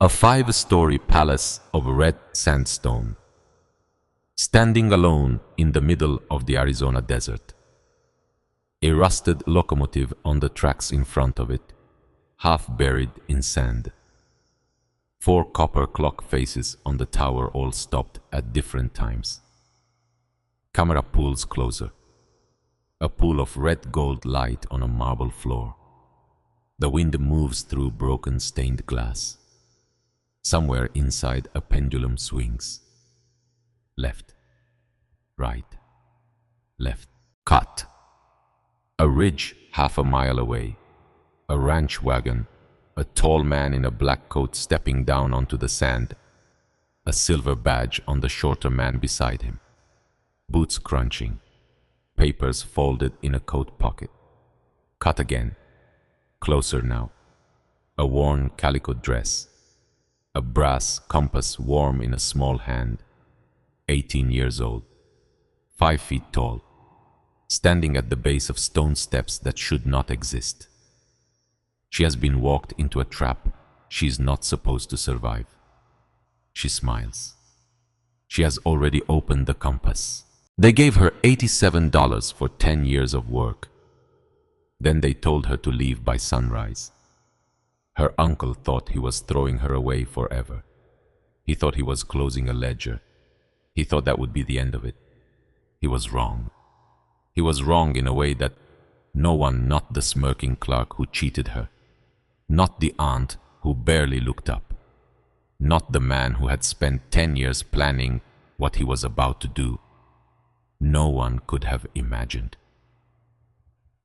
A five-story palace of red sandstone, standing alone in the middle of the Arizona desert. A rusted locomotive on the tracks in front of it, half buried in sand. Four copper clock faces on the tower all stopped at different times. Camera pulls closer. A pool of red gold light on a marble floor. The wind moves through broken stained glass. Somewhere inside a pendulum swings. Left, right, left. Cut. A ridge half a mile away. A ranch wagon. A tall man in a black coat stepping down onto the sand. A silver badge on the shorter man beside him. Boots crunching. Papers folded in a coat pocket. Cut again. Closer now. A worn calico dress. A brass compass warm in a small hand. 18 years old. 5 feet tall. Standing at the base of stone steps that should not exist. She has been walked into a trap she is not supposed to survive. She smiles. She has already opened the compass. They gave her $87 for 10 years of work. Then they told her to leave by sunrise. Her uncle thought he was throwing her away forever. He thought he was closing a ledger. He thought that would be the end of it. He was wrong. He was wrong in a way that no one, not the smirking clerk who cheated her, not the aunt who barely looked up, not the man who had spent 10 years planning what he was about to do, no one could have imagined.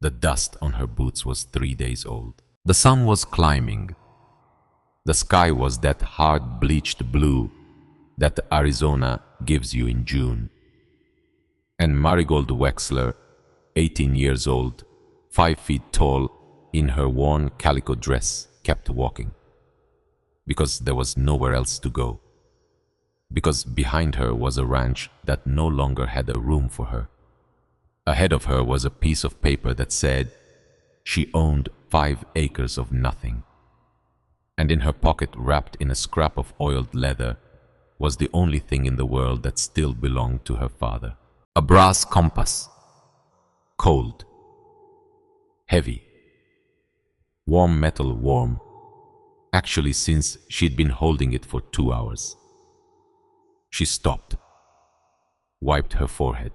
The dust on her boots was 3 days old. The sun was climbing. The sky was that hard bleached blue that Arizona gives you in June. And Marigold Wexler, 18 years old, 5 feet tall, in her worn calico dress, kept walking. Because there was nowhere else to go. Because behind her was a ranch that no longer had a room for her. Ahead of her was a piece of paper that said she owned 5 acres of nothing. And in her pocket, wrapped in a scrap of oiled leather, was the only thing in the world that still belonged to her father. A brass compass. Cold. Heavy. Warm metal, warm. Actually, since she'd been holding it for 2 hours. She stopped. Wiped her forehead.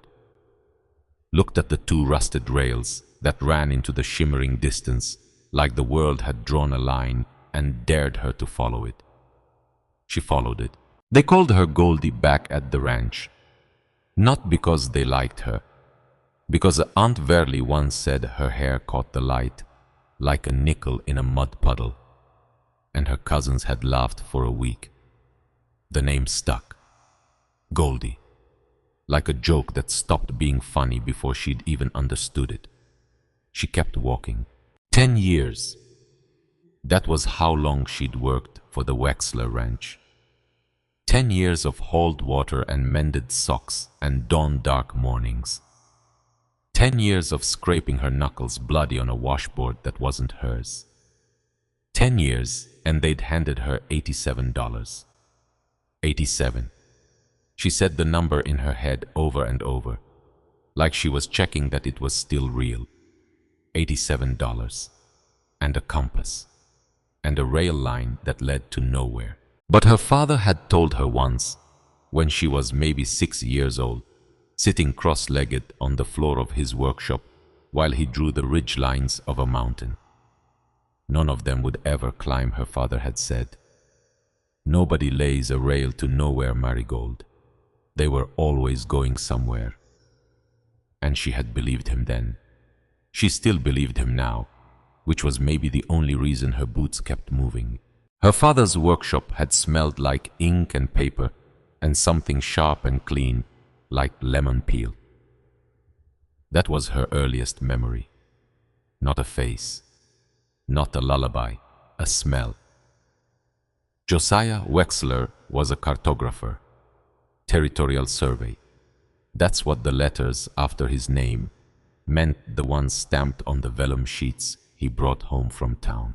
Looked at the 2 rusted rails that ran into the shimmering distance like the world had drawn a line and dared her to follow it. She followed it. They called her Goldie back at the ranch. Not because they liked her. Because Aunt Verly once said her hair caught the light like a nickel in a mud puddle. And her cousins had laughed for a week. The name stuck. Goldie. Like a joke that stopped being funny before she'd even understood it. She kept walking. 10 years. That was how long she'd worked for the Wexler Ranch. 10 years of hauled water and mended socks and dawn-dark mornings. 10 years of scraping her knuckles bloody on a washboard that wasn't hers. 10 years, and they'd handed her $87. 87. She said the number in her head over and over, like she was checking that it was still real. $87. And a compass. And a rail line that led to nowhere. But her father had told her once, when she was maybe 6 years old, sitting cross-legged on the floor of his workshop while he drew the ridge lines of a mountain. None of them would ever climb, her father had said. Nobody lays a rail to nowhere, Marigold. They were always going somewhere. And she had believed him then. She still believed him now, which was maybe the only reason her boots kept moving. Her father's workshop had smelled like ink and paper and something sharp and clean, like lemon peel. That was her earliest memory. Not a face, not a lullaby, a smell. Josiah Wexler was a cartographer. Territorial survey. That's what the letters after his name meant, the ones stamped on the vellum sheets he brought home from town.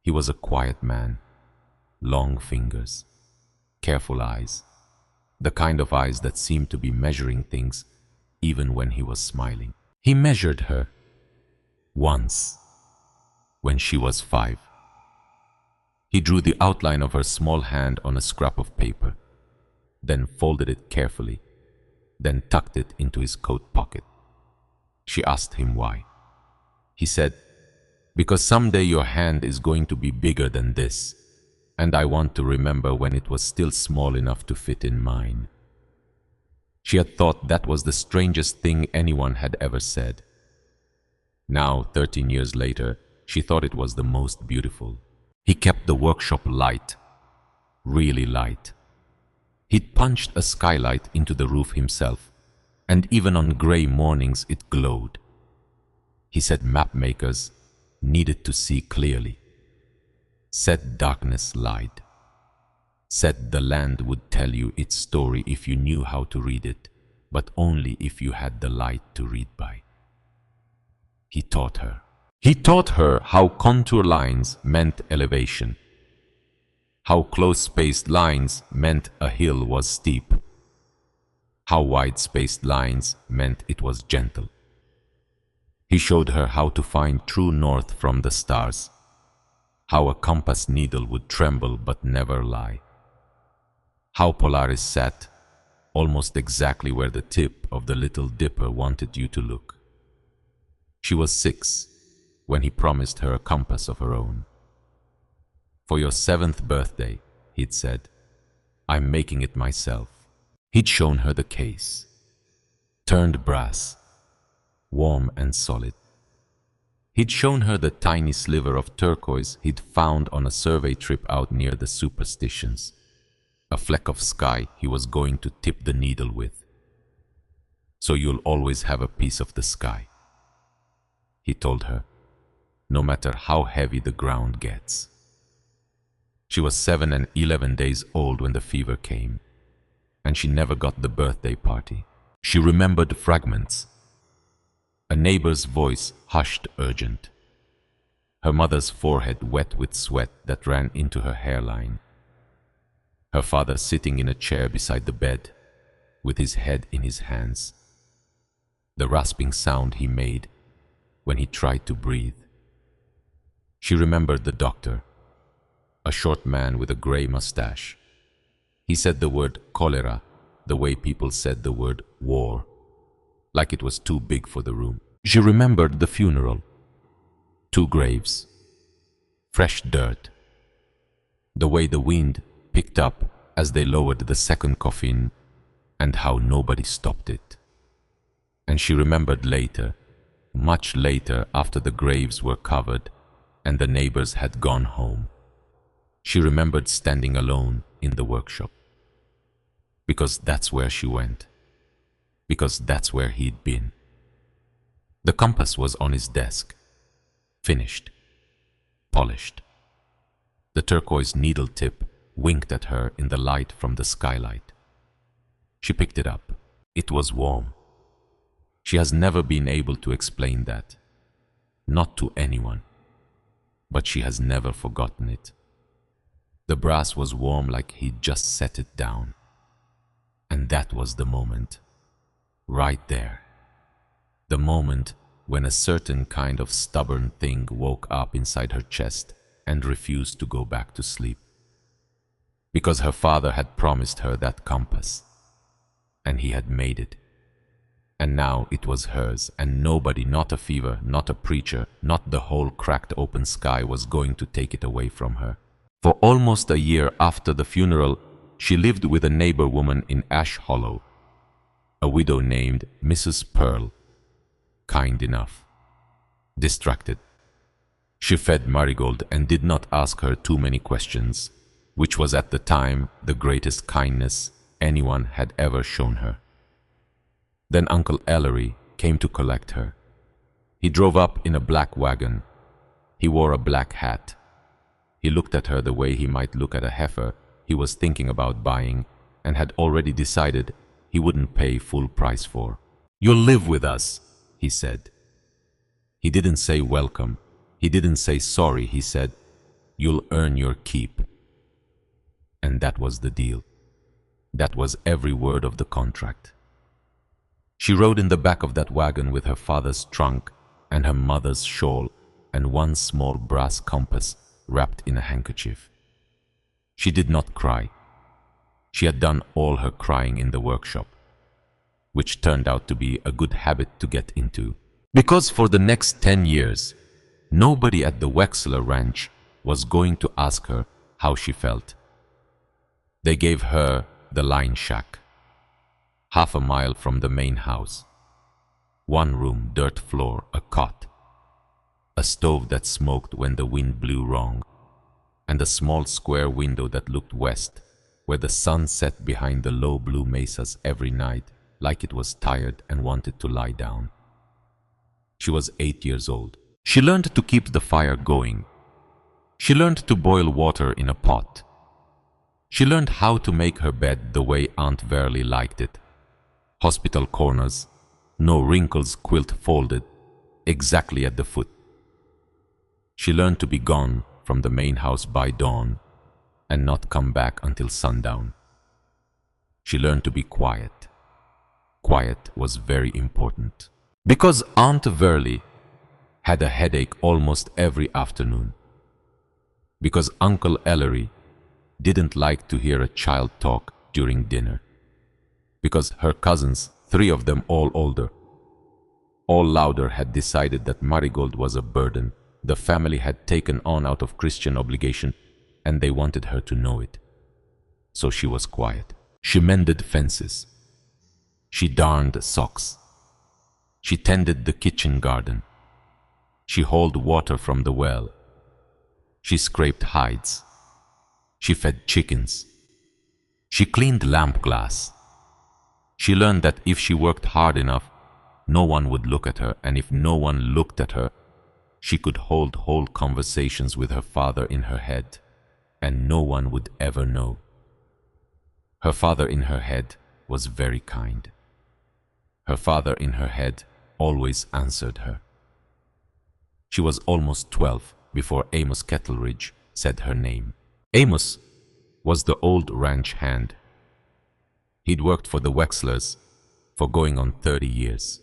He was a quiet man. long fingers, careful eyes, the kind of eyes that seemed to be measuring things even when he was smiling. He measured her once when she was 5. He drew the outline of her small hand on a scrap of paper, then folded it carefully, then tucked it into his coat pocket. She asked him why. He said, "Because someday your hand is going to be bigger than this, and I want to remember when it was still small enough to fit in mine." She had thought that was the strangest thing anyone had ever said. Now, 13 years later, she thought it was the most beautiful. He kept the workshop light, really light. He'd punched a skylight into the roof himself, and even on gray mornings it glowed. He said map makers needed to see clearly. Said darkness lied. Said the land would tell you its story if you knew how to read it, but only if you had the light to read by. He taught her. He taught her how contour lines meant elevation, how close-spaced lines meant a hill was steep, how wide-spaced lines meant it was gentle. He showed her how to find true north from the stars, how a compass needle would tremble but never lie, how Polaris sat almost exactly where the tip of the Little Dipper wanted you to look. She was 6 when he promised her a compass of her own. "For your 7th birthday," he'd said, "I'm making it myself." He'd shown her the case, turned brass, warm and solid. He'd shown her the tiny sliver of turquoise he'd found on a survey trip out near the Superstitions, a fleck of sky he was going to tip the needle with. "So you'll always have a piece of the sky," he told her, "no matter how heavy the ground gets." She was 7 and 11 days old when the fever came, and she never got the birthday party. She remembered fragments. A neighbor's voice hushed urgent. Her mother's forehead wet with sweat that ran into her hairline. Her father sitting in a chair beside the bed, with his head in his hands. The rasping sound he made when he tried to breathe. She remembered the doctor, a short man with a gray mustache. He said the word cholera the way people said the word war, like it was too big for the room. She remembered the funeral. 2 graves, fresh dirt, the way the wind picked up as they lowered the second coffin, and how nobody stopped it. And she remembered later, much later, after the graves were covered and the neighbors had gone home. She remembered standing alone in the workshop. Because that's where she went. Because that's where he'd been. The compass was on his desk, finished, polished. The turquoise needle tip winked at her in the light from the skylight. She picked it up. It was warm. She has never been able to explain that, not to anyone, but she has never forgotten it. The brass was warm like he'd just set it down. And that was the moment, right there. The moment when a certain kind of stubborn thing woke up inside her chest and refused to go back to sleep. Because her father had promised her that compass, and he had made it. And now it was hers, and nobody, not a fever, not a preacher, not the whole cracked open sky was going to take it away from her. For almost a year after the funeral, she lived with a neighbor woman in Ash Hollow, a widow named Mrs. Pearl, kind enough, distracted. She fed Marigold and did not ask her too many questions, which was at the time the greatest kindness anyone had ever shown her. Then Uncle Ellery came to collect her. He drove up in a black wagon. He wore a black hat. He looked at her the way he might look at a heifer he was thinking about buying and had already decided he wouldn't pay full price for. "You'll live with us," he said. He didn't say welcome. He didn't say sorry. He said, "You'll earn your keep." And that was the deal. That was every word of the contract. She rode in the back of that wagon with her father's trunk and her mother's shawl and one small brass compass wrapped in a handkerchief. She did not cry. She had done all her crying in the workshop, which turned out to be a good habit to get into. Because for the next 10 years, nobody at the Wexler Ranch was going to ask her how she felt. They gave her the line shack, half a mile from the main house. One room, dirt floor, a cot, a stove that smoked when the wind blew wrong, and a small square window that looked west, where the sun set behind the low blue mesas every night like it was tired and wanted to lie down. She was 8 years old. She learned to keep the fire going. She learned to boil water in a pot. She learned how to make her bed the way Aunt Verily liked it. Hospital corners, no wrinkles, quilt folded, exactly at the foot. She learned to be gone from the main house by dawn and not come back until sundown. She learned to be quiet. Quiet was very important. Because Aunt Verily had a headache almost every afternoon. Because Uncle Ellery didn't like to hear a child talk during dinner. Because her cousins, 3 of them all older, all louder, had decided that Marigold was a burden the family had taken on out of Christian obligation, and they wanted her to know it. So she was quiet. She mended fences. She darned socks. She tended the kitchen garden. She hauled water from the well. She scraped hides. She fed chickens. She cleaned lamp glass. She learned that if she worked hard enough, no one would look at her, and if no one looked at her, she could hold whole conversations with her father in her head, and no one would ever know. Her father in her head was very kind. Her father in her head always answered her. She was almost 12 before Amos Kettleridge said her name. Amos was the old ranch hand. He'd worked for the Wexlers for going on 30 years.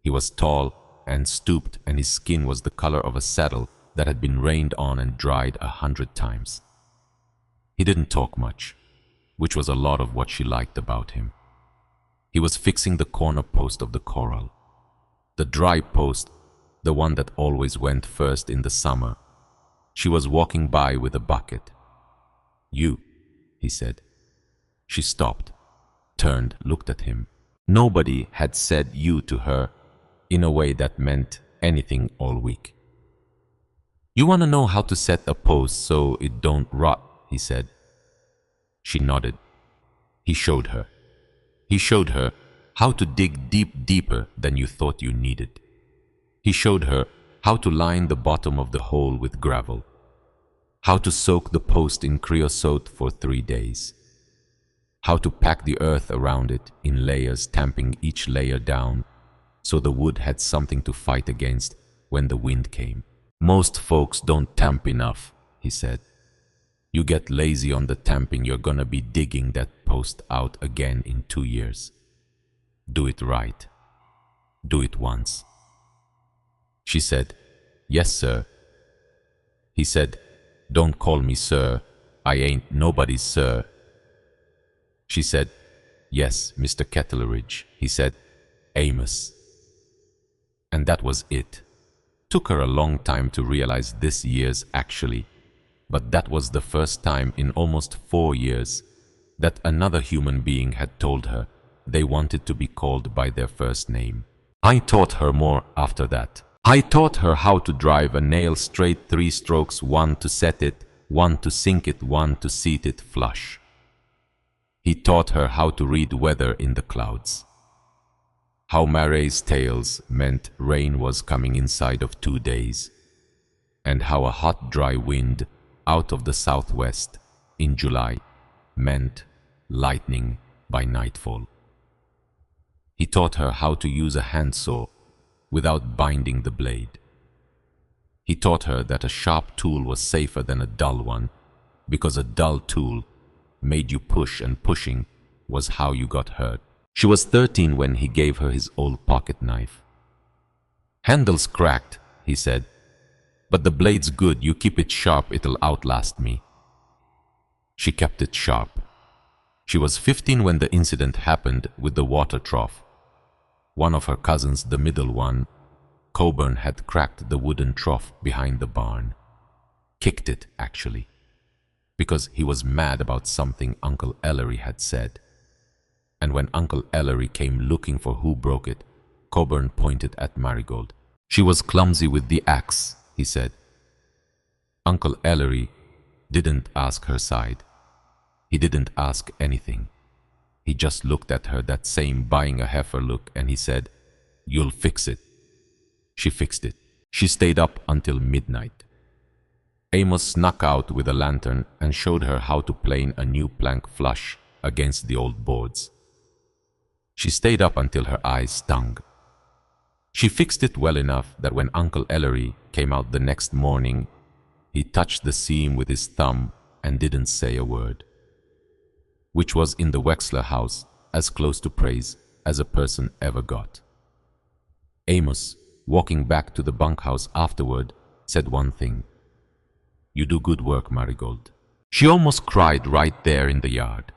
He was tall and stooped, and his skin was the color of a saddle that had been rained on and dried 100 times. He didn't talk much, which was a lot of what she liked about him. He was fixing the corner post of the corral. The dry post, the one that always went first in the summer. She was walking by with a bucket. "You," he said. She stopped, turned, looked at him. Nobody had said "you" to her in a way that meant anything all week. "You want to know how to set a post so it don't rot," he said. She nodded. He showed her. He showed her how to dig deeper than you thought you needed. He showed her how to line the bottom of the hole with gravel, how to soak the post in creosote for 3 days, how to pack the earth around it in layers, tamping each layer down so the wood had something to fight against when the wind came. "Most folks don't tamp enough," he said. "You get lazy on the tamping, you're gonna be digging that post out again in 2 years. Do it right. Do it once." She said, "Yes, sir." He said, "Don't call me sir. I ain't nobody's sir." She said, "Yes, Mr. Kettleridge." He said, "Amos." And that was it. Took her a long time to realize this years actually, but that was the first time in almost 4 years that another human being had told her they wanted to be called by their first name. I taught her more after that. I taught her how to drive a nail straight 3 strokes, 1 to set it, 1 to sink it, 1 to seat it flush. He taught her how to read weather in the clouds, how Marais tails meant rain was coming inside of 2 days, and how a hot dry wind out of the southwest in July meant lightning by nightfall. He taught her how to use a handsaw without binding the blade. He taught her that a sharp tool was safer than a dull one, because a dull tool made you push, and pushing was how you got hurt. She was 13 when he gave her his old pocket knife. "Handle's cracked," he said, "but the blade's good. You keep it sharp, it'll outlast me." She kept it sharp. She was 15 when the incident happened with the water trough. One of her cousins, the middle one, Coburn, had cracked the wooden trough behind the barn. Kicked it, actually, because he was mad about something Uncle Ellery had said. And when Uncle Ellery came looking for who broke it, Coburn pointed at Marigold. "She was clumsy with the axe," he said. Uncle Ellery didn't ask her side. He didn't ask anything. He just looked at her, that same buying a heifer look, and he said, "You'll fix it." She fixed it. She stayed up until midnight. Amos snuck out with a lantern and showed her how to plane a new plank flush against the old boards. She stayed up until her eyes stung. She fixed it well enough that when Uncle Ellery came out the next morning, he touched the seam with his thumb and didn't say a word. Which was, in the Wexler house, as close to praise as a person ever got. Amos, walking back to the bunkhouse afterward, said one thing: "You do good work, Marigold." She almost cried right there in the yard.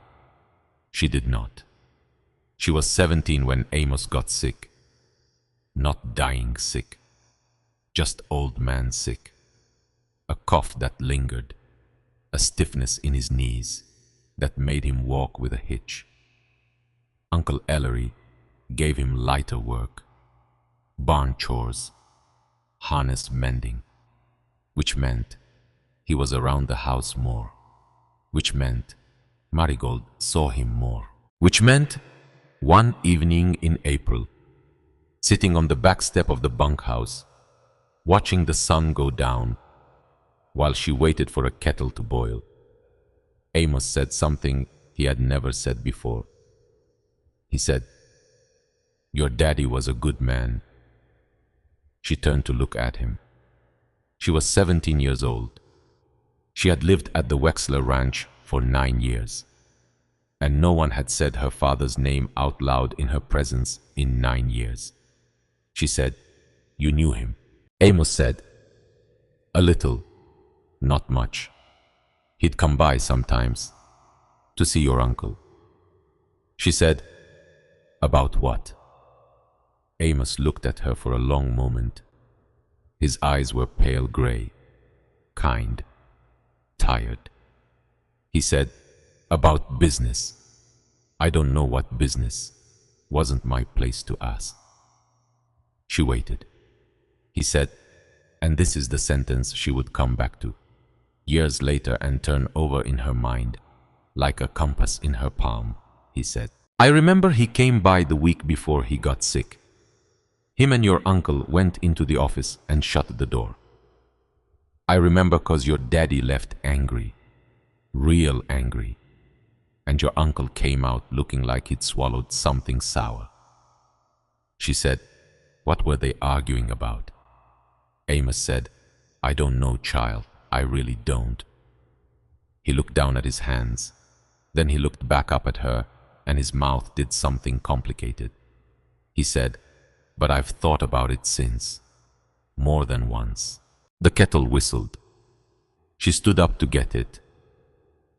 She did not. She was 17 when Amos got sick. Not dying sick, just old man sick. A cough that lingered, a stiffness in his knees that made him walk with a hitch. Uncle Ellery gave him lighter work, barn chores, harness mending, which meant he was around the house more, which meant Marigold saw him more, which meant one evening in April, sitting on the back step of the bunkhouse, watching the sun go down while she waited for a kettle to boil, Amos said something he had never said before. He said, "Your daddy was a good man." She turned to look at him. She was 17 years old. She had lived at the Wexler Ranch for 9 years, and no one had said her father's name out loud in her presence in 9 years. She said, "You knew him?" Amos said, "A little, not much. He'd come by sometimes to see your uncle." She said, "About what?" Amos looked at her for a long moment. His eyes were pale gray, kind, tired. He said, "About business. I don't know what business. Wasn't my place to ask." She waited. He said, and this is the sentence she would come back to years later and turn over in her mind like a compass in her palm. He said, "I remember he came by the week before he got sick. Him and your uncle went into the office and shut the door. I remember 'cause your daddy left angry, real angry, and your uncle came out looking like he'd swallowed something sour." She said, "What were they arguing about?" Amos said, "I don't know, child. I really don't." He looked down at his hands. Then he looked back up at her, and his mouth did something complicated. He said, "But I've thought about it since. More than once." The kettle whistled. She stood up to get it,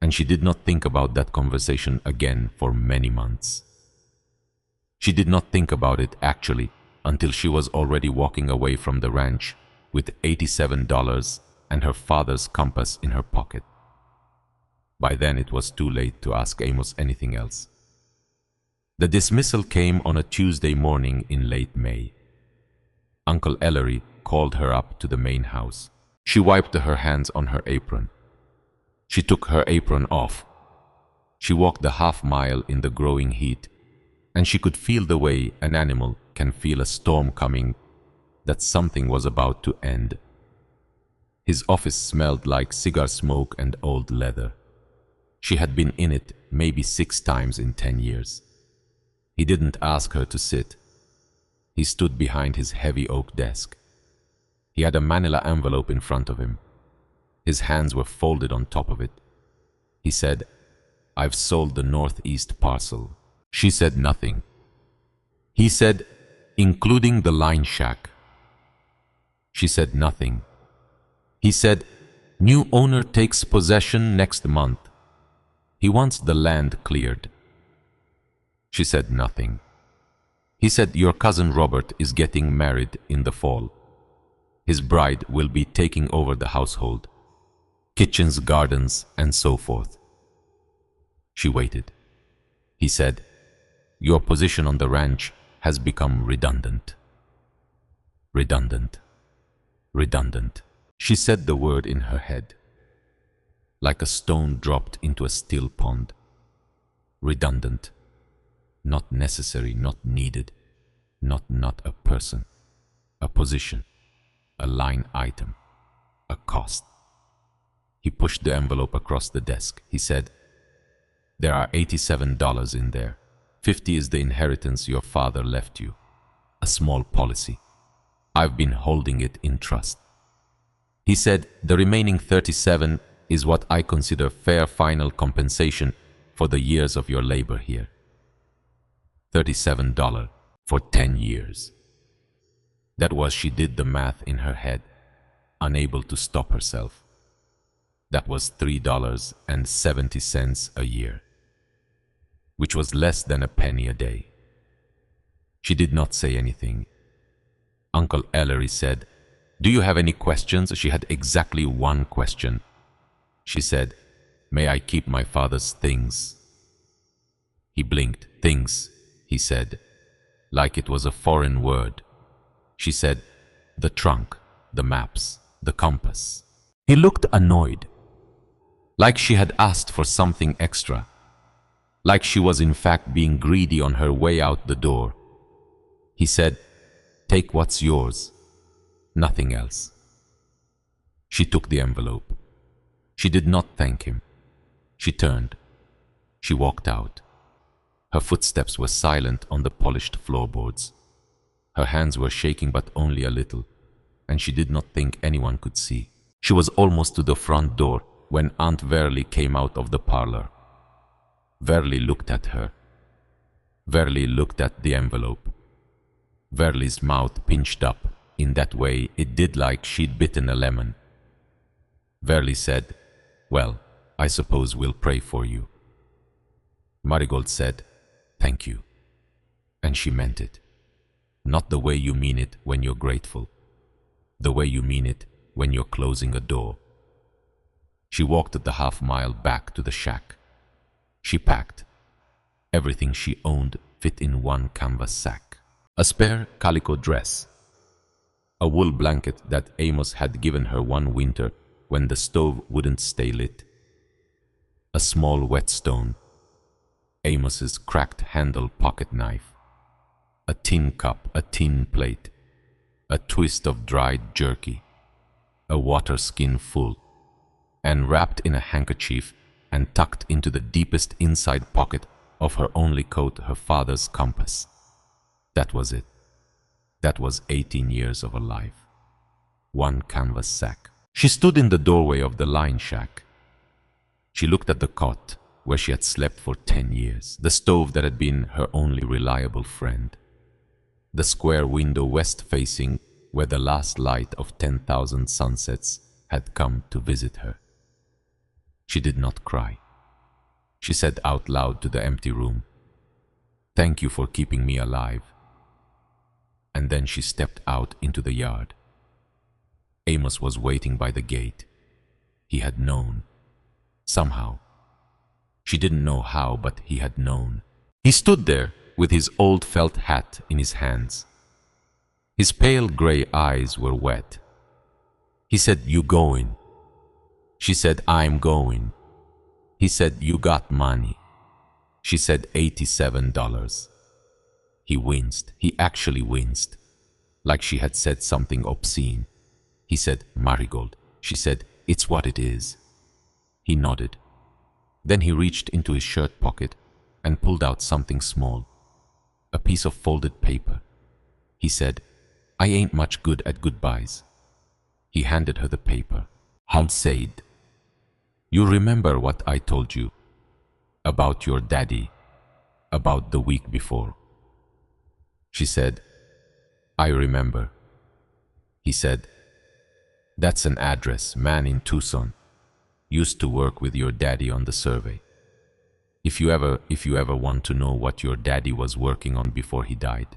and she did not think about that conversation again for many months. She did not think about it, actually, until she was already walking away from the ranch with $87 and her father's compass in her pocket. By then it was too late to ask Amos anything else. The dismissal came on a Tuesday morning in late May. Uncle Ellery called her up to the main house. She wiped her hands on her apron. She took her apron off. She walked the half-mile in the growing heat, and she could feel the way an animal can feel a storm coming, that something was about to end. His office smelled like cigar smoke and old leather. She had been in it maybe 6 times in 10 years. He didn't ask her to sit. He stood behind his heavy oak desk. He had a manila envelope in front of him. His hands were folded on top of it. He said, I've sold the northeast parcel. She said nothing. He said, including the line shack. She said nothing. He said, new owner takes possession next month. He wants the land cleared. She said nothing. He said, your cousin Robert is getting married in the fall. His bride will be taking over the household, kitchens, gardens, and so forth. She waited. He said, your position on the ranch has become redundant. Redundant. Redundant. She said the word in her head, like a stone dropped into a still pond. Redundant. Not necessary, not needed, not a person, a position, a line item, a cost. He pushed the envelope across the desk. He said, there are $87 in there. 50 is the inheritance your father left you, a small policy. I've been holding it in trust. He said, the remaining 37 is what I consider fair final compensation for the years of your labor here. $37 for 10 years. That was, she did the math in her head, unable to stop herself. That was $3.70 a year, which was less than a penny a day. She did not say anything. Uncle Ellery said, do you have any questions? She had exactly one question. She said, may I keep my father's things? He blinked. Things, he said, like it was a foreign word. She said, the trunk, the maps, the compass. He looked annoyed, like she had asked for something extra, like she was in fact being greedy on her way out the door. He said, take what's yours, nothing else. She took the envelope. She did not thank him. She turned. She walked out. Her footsteps were silent on the polished floorboards. Her hands were shaking, but only a little, and she did not think anyone could see. She was almost to the front door when Aunt Verley came out of the parlor. Verley looked at her. Verley looked at the envelope. Verley's mouth pinched up in that way it did like she'd bitten a lemon. Verley said, well, I suppose we'll pray for you. Marigold said, thank you. And she meant it. Not the way you mean it when you're grateful. The way you mean it when you're closing a door. She walked the half-mile back to the shack. She packed. Everything she owned fit in one canvas sack. A spare calico dress. A wool blanket that Amos had given her one winter when the stove wouldn't stay lit. A small whetstone. Amos's cracked-handled pocket knife. A tin cup, a tin plate. A twist of dried jerky. A water skin full. And wrapped in a handkerchief and tucked into the deepest inside pocket of her only coat, her father's compass. That was it. That was 18 years of her life. One canvas sack. She stood in the doorway of the line shack. She looked at the cot where she had slept for 10 years, the stove that had been her only reliable friend, the square window west-facing where the last light of 10,000 sunsets had come to visit her. She did not cry. She said out loud to the empty room, thank you for keeping me alive. And then she stepped out into the yard. Amos was waiting by the gate. He had known. Somehow. She didn't know how, but he had known. He stood there with his old felt hat in his hands. His pale gray eyes were wet. He said, you going? She said, I'm going. He said, you got money. She said, $87. He winced. He actually winced, like she had said something obscene. He said, Marigold. She said, it's what it is. He nodded. Then he reached into his shirt pocket and pulled out something small, a piece of folded paper. He said, I ain't much good at goodbyes. He handed her the paper. Hunt said, you remember what I told you about your daddy, about the week before. She said, I remember. He said, that's an address, man in Tucson. Used to work with your daddy on the survey. If you ever want to know what your daddy was working on before he died,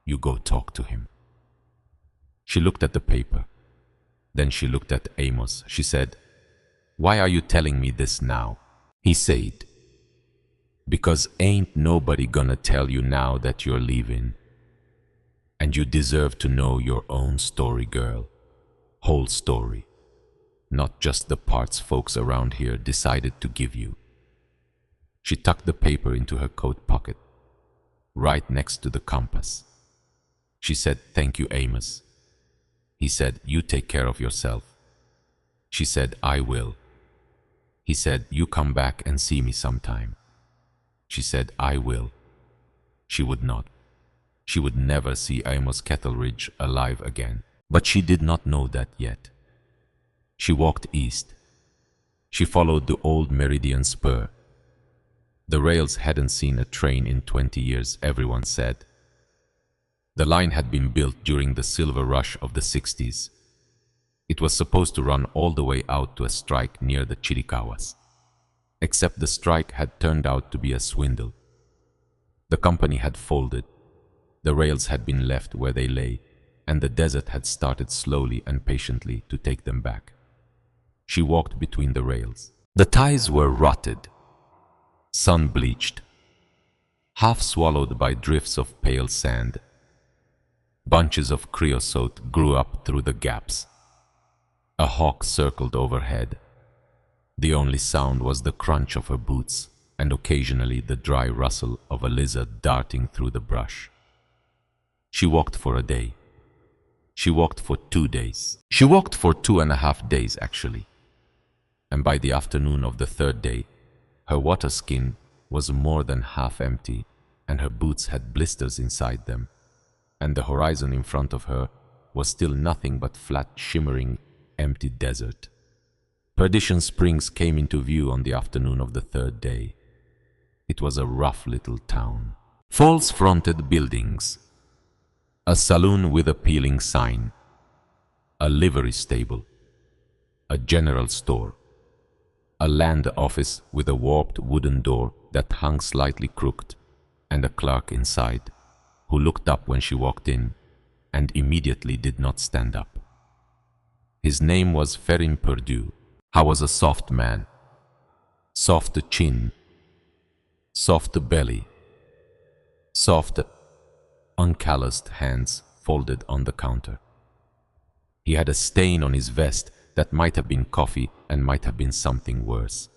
you go talk to him. She looked at the paper. Then she looked at Amos. She said, why are you telling me this now? He said, because ain't nobody gonna tell you now that you're leaving. And you deserve to know your own story, girl. Whole story. Not just the parts folks around here decided to give you. She tucked the paper into her coat pocket, right next to the compass. She said, thank you, Amos. He said, you take care of yourself. She said, I will. He said, you come back and see me sometime. She said, I will. She would not. She would never see Amos Kettleridge alive again. But she did not know that yet. She walked east. She followed the old Meridian spur. The rails hadn't seen a train in 20 years, everyone said. The line had been built during the silver rush of the 60s. It was supposed to run all the way out to a strike near the Chiricahuas. Except the strike had turned out to be a swindle. The company had folded. The rails had been left where they lay, and the desert had started slowly and patiently to take them back. She walked between the rails. The ties were rotted, sun-bleached, half swallowed by drifts of pale sand. Bunches of creosote grew up through the gaps. A hawk circled overhead. The only sound was the crunch of her boots and occasionally the dry rustle of a lizard darting through the brush. She walked for a day. She walked for 2 days. She walked for 2.5 days, actually. And by the afternoon of the 3rd day, her water skin was more than half empty, and her boots had blisters inside them, and the horizon in front of her was still nothing but flat, shimmering, empty desert. Perdition Springs came into view on the afternoon of the 3rd day. It was a rough little town. False-fronted buildings, a saloon with a peeling sign, a livery stable, a general store, a land office with a warped wooden door that hung slightly crooked, and a clerk inside, who looked up when she walked in and immediately did not stand up. His name was Ferrin Perdue. He was a soft man, soft chin, soft belly, soft, uncalloused hands folded on the counter. He had a stain on his vest that might have been coffee and might have been something worse.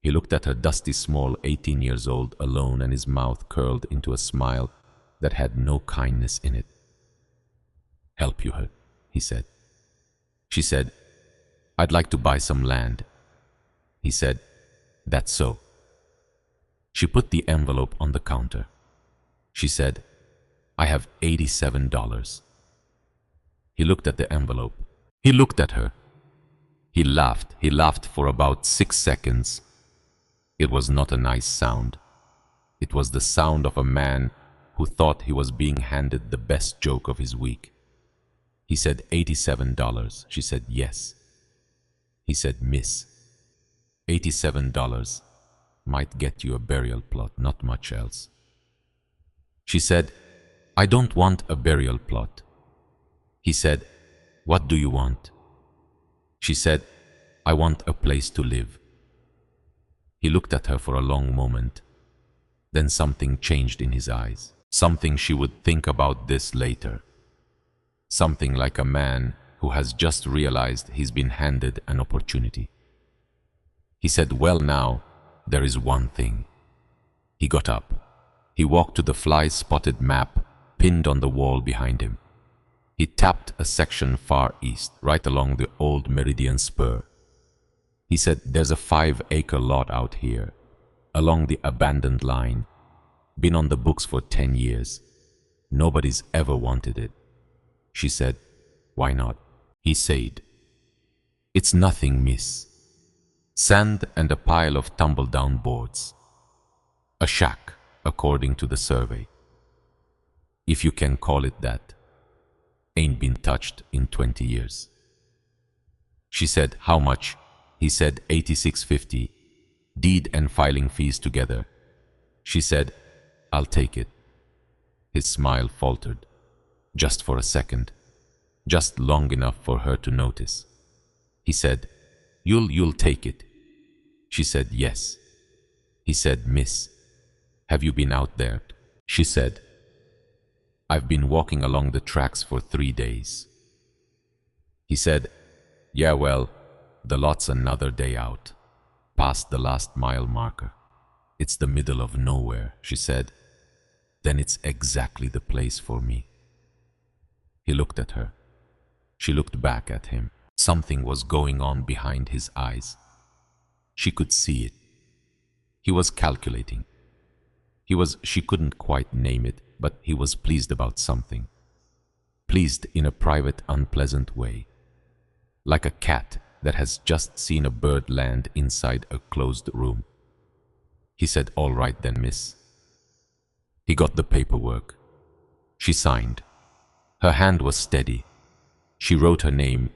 He looked at her dusty small 18 years old alone, and his mouth curled into a smile that had no kindness in it. Help you her, he said. She said, I'd like to buy some land. He said, that's so. She put the envelope on the counter. She said, I have $87. He looked at the envelope. He looked at her. He laughed. He laughed for about 6 seconds. It was not a nice sound. It was the sound of a man who thought he was being handed the best joke of his week. He said, $87. She said, yes. He said, miss, $87 might get you a burial plot, not much else. She said, I don't want a burial plot. He said, what do you want? She said, I want a place to live. He looked at her for a long moment. Then something changed in his eyes. Something she would think about this later. Something like a man who has just realized he's been handed an opportunity. He said, well, now, there is one thing. He got up. He walked to the fly-spotted map pinned on the wall behind him. He tapped a section far east, right along the old Meridian spur. He said, there's a 5-acre lot out here, along the abandoned line. Been on the books for 10 years. Nobody's ever wanted it. She said, why not? He said, it's nothing, miss. Sand and a pile of tumble-down boards. A shack, according to the survey, if you can call it that, ain't been touched in 20 years. She said, "How much?" He said, $86.50, deed and filing fees together. She said, "I'll take it." His smile faltered, just for a second, just long enough for her to notice. He said, You'll take it." She said, "Yes." He said, "Miss, have you been out there?" She said, "I've been walking along the tracks for 3 days." He said, "Yeah, well, the lot's another day out, past the last mile marker. It's the middle of nowhere," she said. "Then it's exactly the place for me." He looked at her. She looked back at him. Something was going on behind his eyes. She could see it. He was calculating. She couldn't quite name it, but he was pleased about something. Pleased in a private, unpleasant way. Like a cat that has just seen a bird land inside a closed room. He said, "All right then, miss." He got the paperwork. She signed. Her hand was steady. She wrote her name,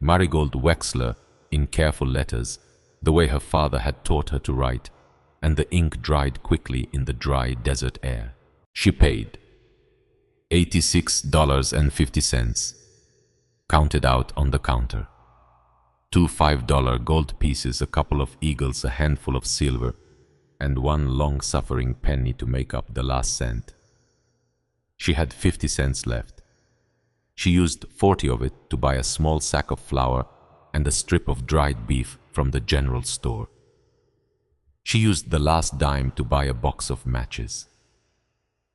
Marigold Wexler, in careful letters, the way her father had taught her to write, and the ink dried quickly in the dry desert air. She paid $86.50, counted out on the counter. 2 $5 gold pieces, a couple of eagles, a handful of silver, and 1 long-suffering penny to make up the last cent. She had 50 cents left. She used 40 of it to buy a small sack of flour and a strip of dried beef from the general store. She used the last dime to buy a box of matches.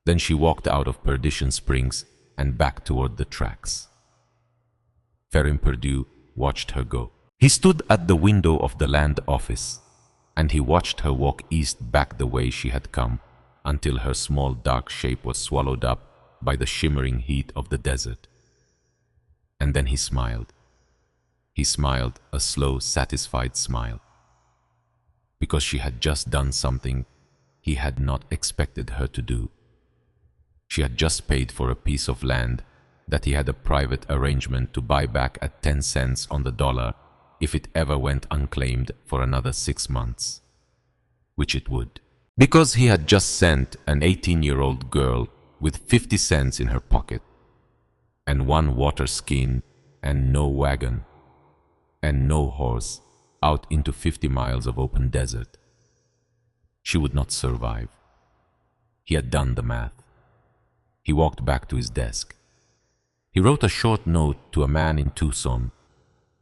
Then she walked out of Perdition Springs and back toward the tracks. Ferrin Perdue watched her go. He stood at the window of the land office, and he watched her walk east back the way she had come, until her small dark shape was swallowed up by the shimmering heat of the desert. And then he smiled. He smiled a slow, satisfied smile, because she had just done something he had not expected her to do. She had just paid for a piece of land that he had a private arrangement to buy back at 10 cents on the dollar if it ever went unclaimed for another 6 months, which it would. Because he had just sent an 18-year-old girl with 50 cents in her pocket, and 1 water skin, and no wagon, and no horse, out into 50 miles of open desert. She would not survive. He had done the math. He walked back to his desk. He wrote a short note to a man in Tucson,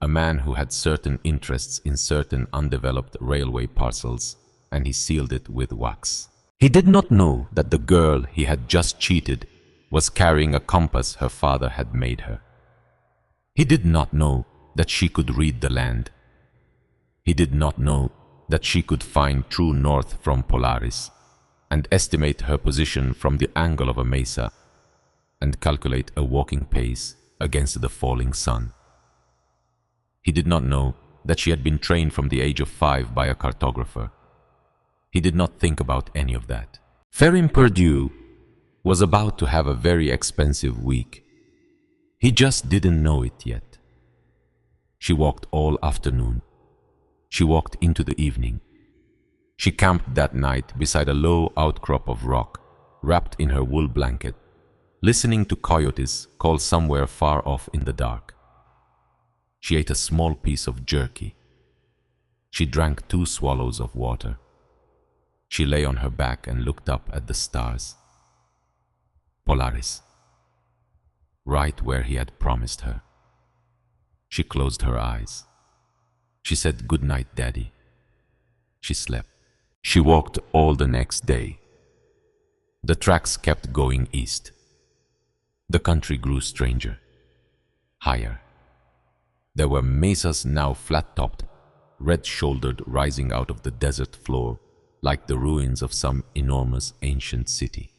a man who had certain interests in certain undeveloped railway parcels, and he sealed it with wax. He did not know that the girl he had just cheated was carrying a compass her father had made her. He did not know that she could read the land. He did not know that she could find true north from Polaris, and estimate her position from the angle of a mesa, and calculate a walking pace against the falling sun. He did not know that she had been trained from the age of 5 by a cartographer. He did not think about any of that. Ferrin Perdue was about to have a very expensive week. He just didn't know it yet. She walked all afternoon. She walked into the evening. She camped that night beside a low outcrop of rock, wrapped in her wool blanket, listening to coyotes call somewhere far off in the dark. She ate a small piece of jerky. She drank 2 swallows of water. She lay on her back and looked up at the stars. Polaris, right where he had promised her. She closed her eyes. She said, "Good night, Daddy." She slept. She walked all the next day. The tracks kept going east. The country grew stranger, higher. There were mesas now flat-topped, red-shouldered, rising out of the desert floor like the ruins of some enormous ancient city.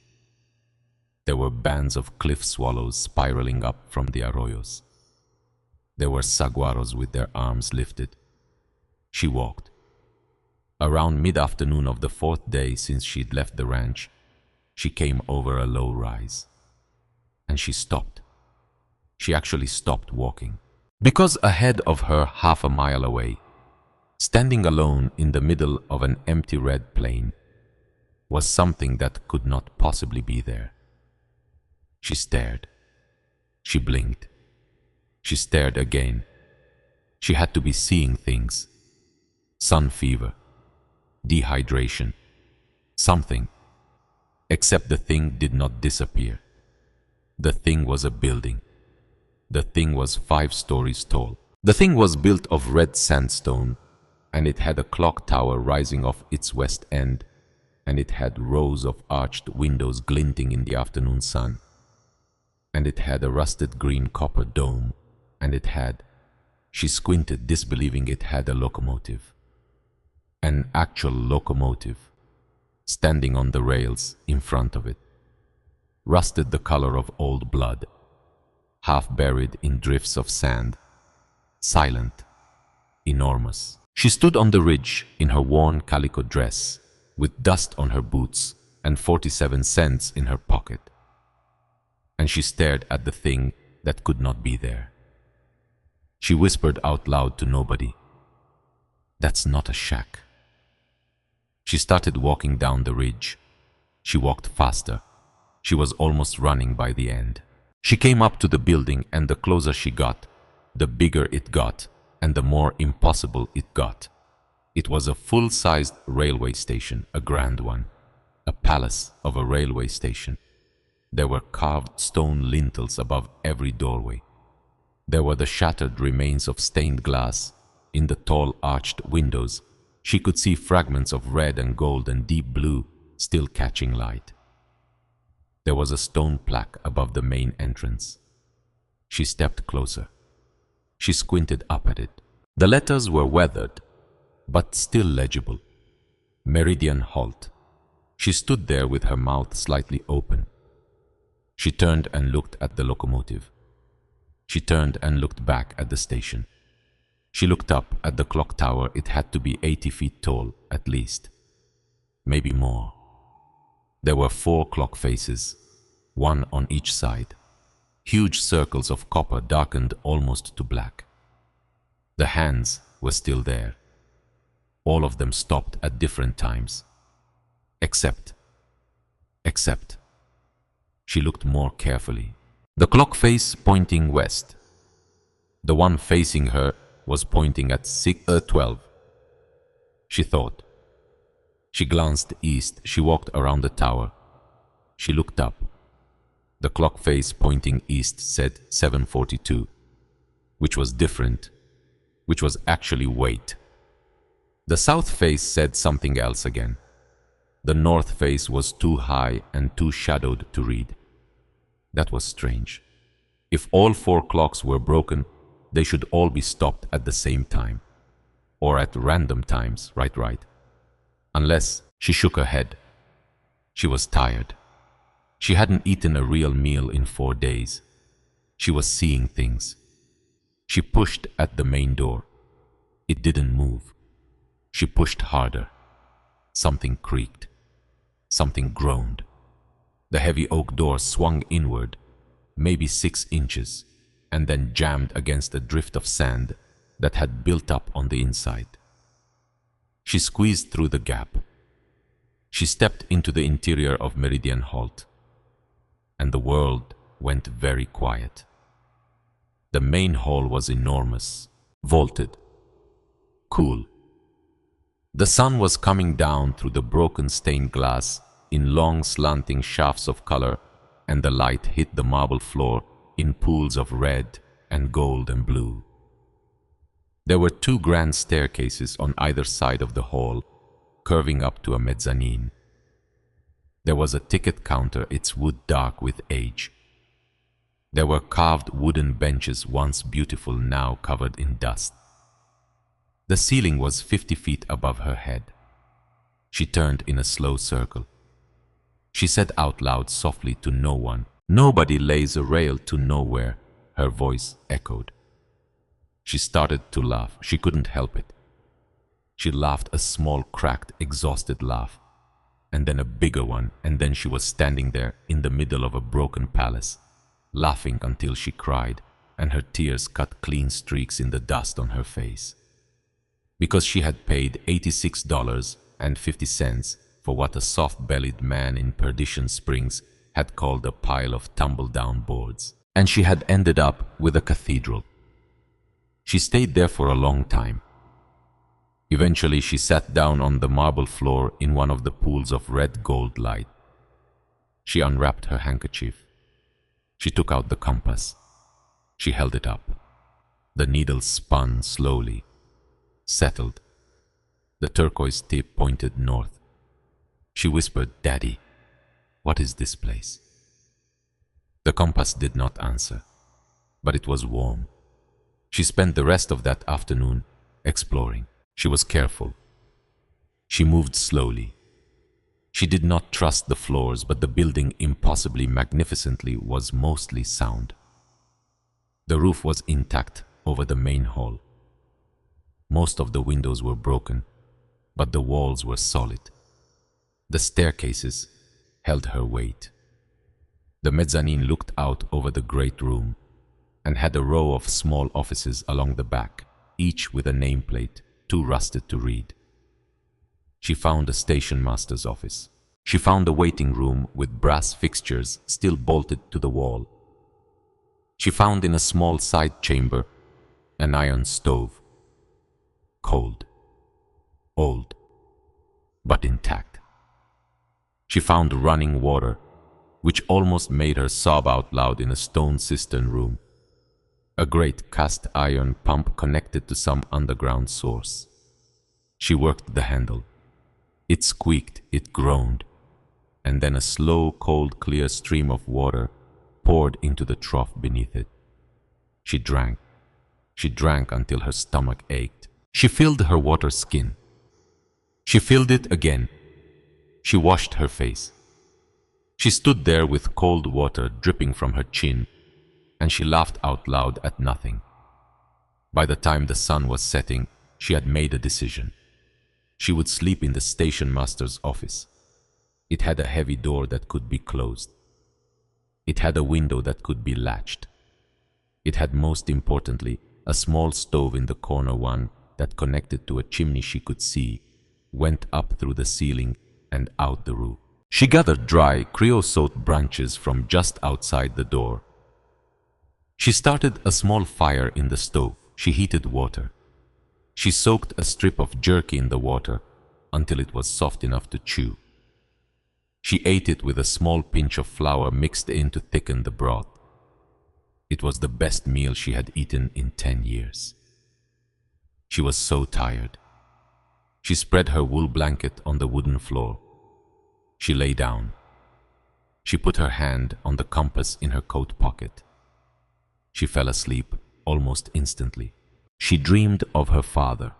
There were bands of cliff swallows spiraling up from the arroyos. There were saguaros with their arms lifted. She walked. Around mid-afternoon of the fourth day since she'd left the ranch, she came over a low rise. And she stopped. She actually stopped walking. Because ahead of her, half a mile away, standing alone in the middle of an empty red plain, was something that could not possibly be there. She stared. She blinked. She stared again. She had to be seeing things. Sun fever. Dehydration. Something. Except the thing did not disappear. The thing was a building. The thing was 5 stories tall. The thing was built of red sandstone, and it had a clock tower rising off its west end, and it had rows of arched windows glinting in the afternoon sun, and it had a rusted green copper dome, and it had, she squinted, disbelieving it had a locomotive. An actual locomotive, standing on the rails in front of it, rusted the color of old blood, half buried in drifts of sand, silent, enormous. She stood on the ridge in her worn calico dress, with dust on her boots and 47 cents in her pocket. And she stared at the thing that could not be there. She whispered out loud to nobody, "That's not a shack." She started walking down the ridge. She walked faster. She was almost running by the end. She came up to the building, and the closer she got, the bigger it got, and the more impossible it got. It was a full-sized railway station, a grand one, a palace of a railway station. There were carved stone lintels above every doorway. There were the shattered remains of stained glass. In the tall arched windows, she could see fragments of red and gold and deep blue still catching light. There was a stone plaque above the main entrance. She stepped closer. She squinted up at it. The letters were weathered, but still legible. Meridian Halt. She stood there with her mouth slightly open. She turned and looked at the locomotive. She turned and looked back at the station. She looked up at the clock tower. It had to be 80 feet tall, at least. Maybe more. There were 4 clock faces, one on each side. Huge circles of copper darkened almost to black. The hands were still there. All of them stopped at different times. Except. She looked more carefully. The clock face pointing west. The one facing her was pointing at 12. She thought. She glanced east. She walked around the tower. She looked up. The clock face pointing east said 7:42, which was different, which was actually wait. The south face said something else again. The north face was too high and too shadowed to read. That was strange. If all 4 clocks were broken, they should all be stopped at the same time, or at random times, right. Unless, she shook her head. She was tired. She hadn't eaten a real meal in 4 days. She was seeing things. She pushed at the main door. It didn't move. She pushed harder. Something creaked. Something groaned. The heavy oak door swung inward, maybe 6 inches, and then jammed against a drift of sand that had built up on the inside. She squeezed through the gap. She stepped into the interior of Meridian Halt, and the world went very quiet. The main hall was enormous, vaulted, cool. The sun was coming down through the broken stained glass in long slanting shafts of color, and the light hit the marble floor in pools of red and gold and blue. There were 2 grand staircases on either side of the hall, curving up to a mezzanine. There was a ticket counter, its wood dark with age. There were carved wooden benches, once beautiful, now covered in dust. The ceiling was 50 feet above her head. She turned in a slow circle. She said out loud softly to no one, "Nobody lays a rail to nowhere." Her voice echoed. She started to laugh. She couldn't help it. She laughed a small, cracked, exhausted laugh, and then a bigger one, and then she was standing there in the middle of a broken palace, laughing until she cried, and her tears cut clean streaks in the dust on her face. Because she had paid $86.50 for what a soft-bellied man in Perdition Springs had called a pile of tumble-down boards, and she had ended up with a cathedral. She stayed there for a long time. Eventually, she sat down on the marble floor in one of the pools of red gold light. She unwrapped her handkerchief. She took out the compass. She held it up. The needle spun slowly, settled. The turquoise tip pointed north. She whispered, "Daddy, what is this place?" The compass did not answer, but it was warm. She spent the rest of that afternoon exploring. She was careful. She moved slowly. She did not trust the floors, but the building, impossibly magnificently, was mostly sound. The roof was intact over the main hall. Most of the windows were broken, but the walls were solid. The staircases held her weight. The mezzanine looked out over the great room and had a row of small offices along the back, each with a nameplate too rusted to read. She found a station master's office. She found a waiting room with brass fixtures still bolted to the wall. She found in a small side chamber an iron stove, cold, old, but intact. She found running water, which almost made her sob out loud in a stone cistern room. A great cast iron pump connected to some underground source. She worked the handle. It squeaked, it groaned, and then a slow, cold, clear stream of water poured into the trough beneath it. She drank. She drank until her stomach ached. She filled her water skin. She filled it again. She washed her face. She stood there with cold water dripping from her chin, and she laughed out loud at nothing. By the time the sun was setting, she had made a decision. She would sleep in the station master's office. It had a heavy door that could be closed. It had a window that could be latched. It had, most importantly, a small stove in the corner, one that connected to a chimney she could see, went up through the ceiling and out the roof. She gathered dry creosote branches from just outside the door. She started a small fire in the stove. She heated water. She soaked a strip of jerky in the water until it was soft enough to chew. She ate it with a small pinch of flour mixed in to thicken the broth. It was the best meal she had eaten in 10 years. She was so tired. She spread her wool blanket on the wooden floor. She lay down. She put her hand on the compass in her coat pocket. She fell asleep almost instantly. She dreamed of her father.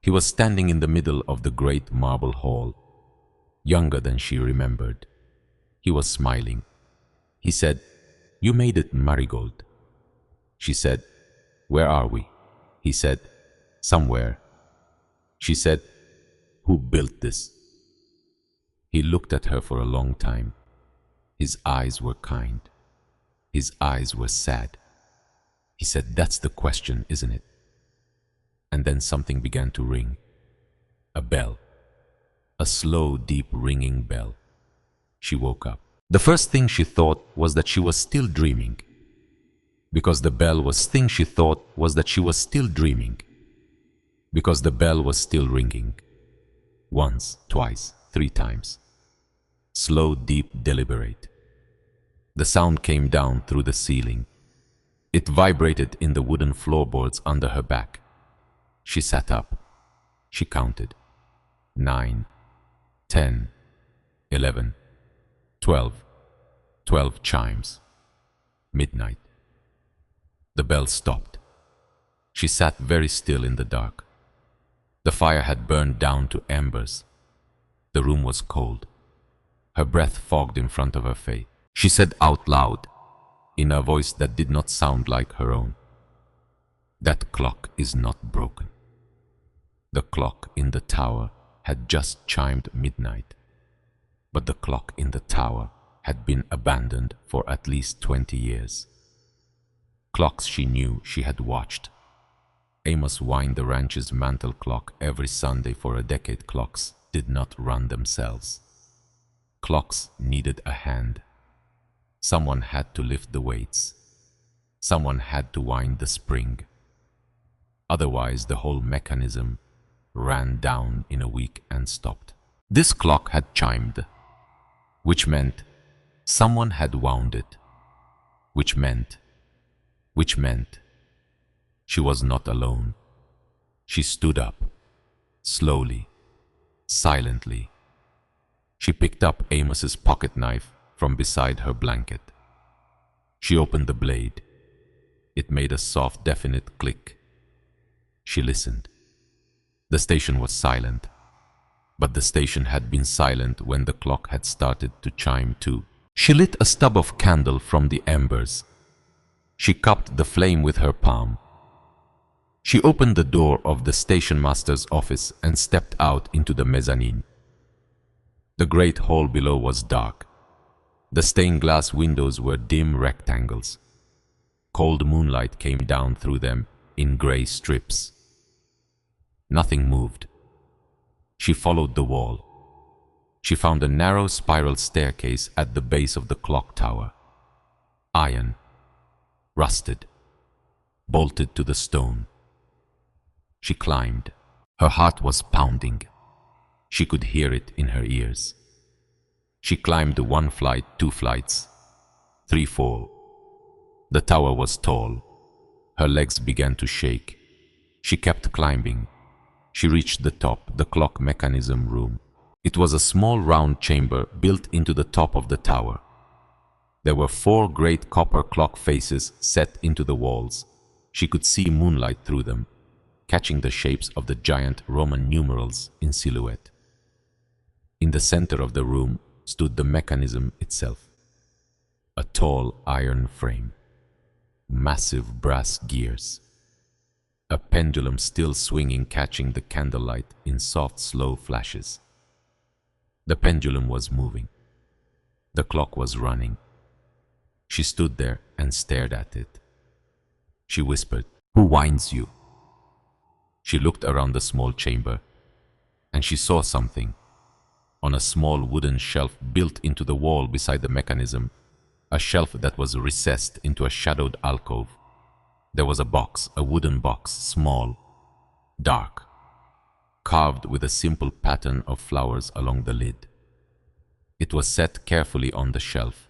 He was standing in the middle of the great marble hall, younger than she remembered. He was smiling. He said, "You made it, Marigold." She said, "Where are we?" He said, "Somewhere." She said, "Who built this?" He looked at her for a long time. His eyes were kind. His eyes were sad. He said, "That's the question, isn't it?" And then something began to ring. A bell. A slow, deep ringing bell. She woke up. The first thing she thought was that she was still dreaming. Because the bell was thing she thought was that she was still dreaming. Because the bell was still ringing. Once, twice, 3 times. Slow, deep, deliberate. The sound came down through the ceiling. It vibrated in the wooden floorboards under her back. She sat up. She counted. 9, 10, 11, 12. 12 chimes. Midnight. The bell stopped. She sat very still in the dark. The fire had burned down to embers. The room was cold. Her breath fogged in front of her face. She said out loud, in a voice that did not sound like her own, "That clock is not broken." The clock in the tower had just chimed midnight, but the clock in the tower had been abandoned for at least 20 years. Clocks she knew she had watched. Amos wind the ranch's mantel clock every Sunday for a decade. Clocks did not run themselves. Clocks needed a hand. Someone had to lift the weights. Someone had to wind the spring. Otherwise, the whole mechanism ran down in a week and stopped. This clock had chimed, which meant someone had wound it, which meant she was not alone. She stood up, slowly, silently. She picked up Amos's pocket knife from beside her blanket. She opened the blade. It made a soft, definite click. She listened. The station was silent, but the station had been silent when the clock had started to chime too. She lit a stub of candle from the embers. She cupped the flame with her palm. She opened the door of the station master's office and stepped out into the mezzanine. The great hall below was dark. The stained glass windows were dim rectangles. Cold moonlight came down through them in gray strips. Nothing moved. She followed the wall. She found a narrow spiral staircase at the base of the clock tower. Iron, rusted, bolted to the stone. She climbed. Her heart was pounding. She could hear it in her ears. She climbed 1 flight, 2 flights, 3, 4. The tower was tall. Her legs began to shake. She kept climbing. She reached the top, the clock mechanism room. It was a small round chamber built into the top of the tower. There were 4 great copper clock faces set into the walls. She could see moonlight through them, catching the shapes of the giant Roman numerals in silhouette. In the center of the room stood the mechanism itself, a tall iron frame, massive brass gears, a pendulum still swinging, catching the candlelight in soft, slow flashes. The pendulum was moving. The clock was running. She stood there and stared at it. She whispered, "Who winds you?" She looked around the small chamber, and she saw something. On a small wooden shelf built into the wall beside the mechanism, a shelf that was recessed into a shadowed alcove, there was a box, a wooden box, small, dark, carved with a simple pattern of flowers along the lid. It was set carefully on the shelf.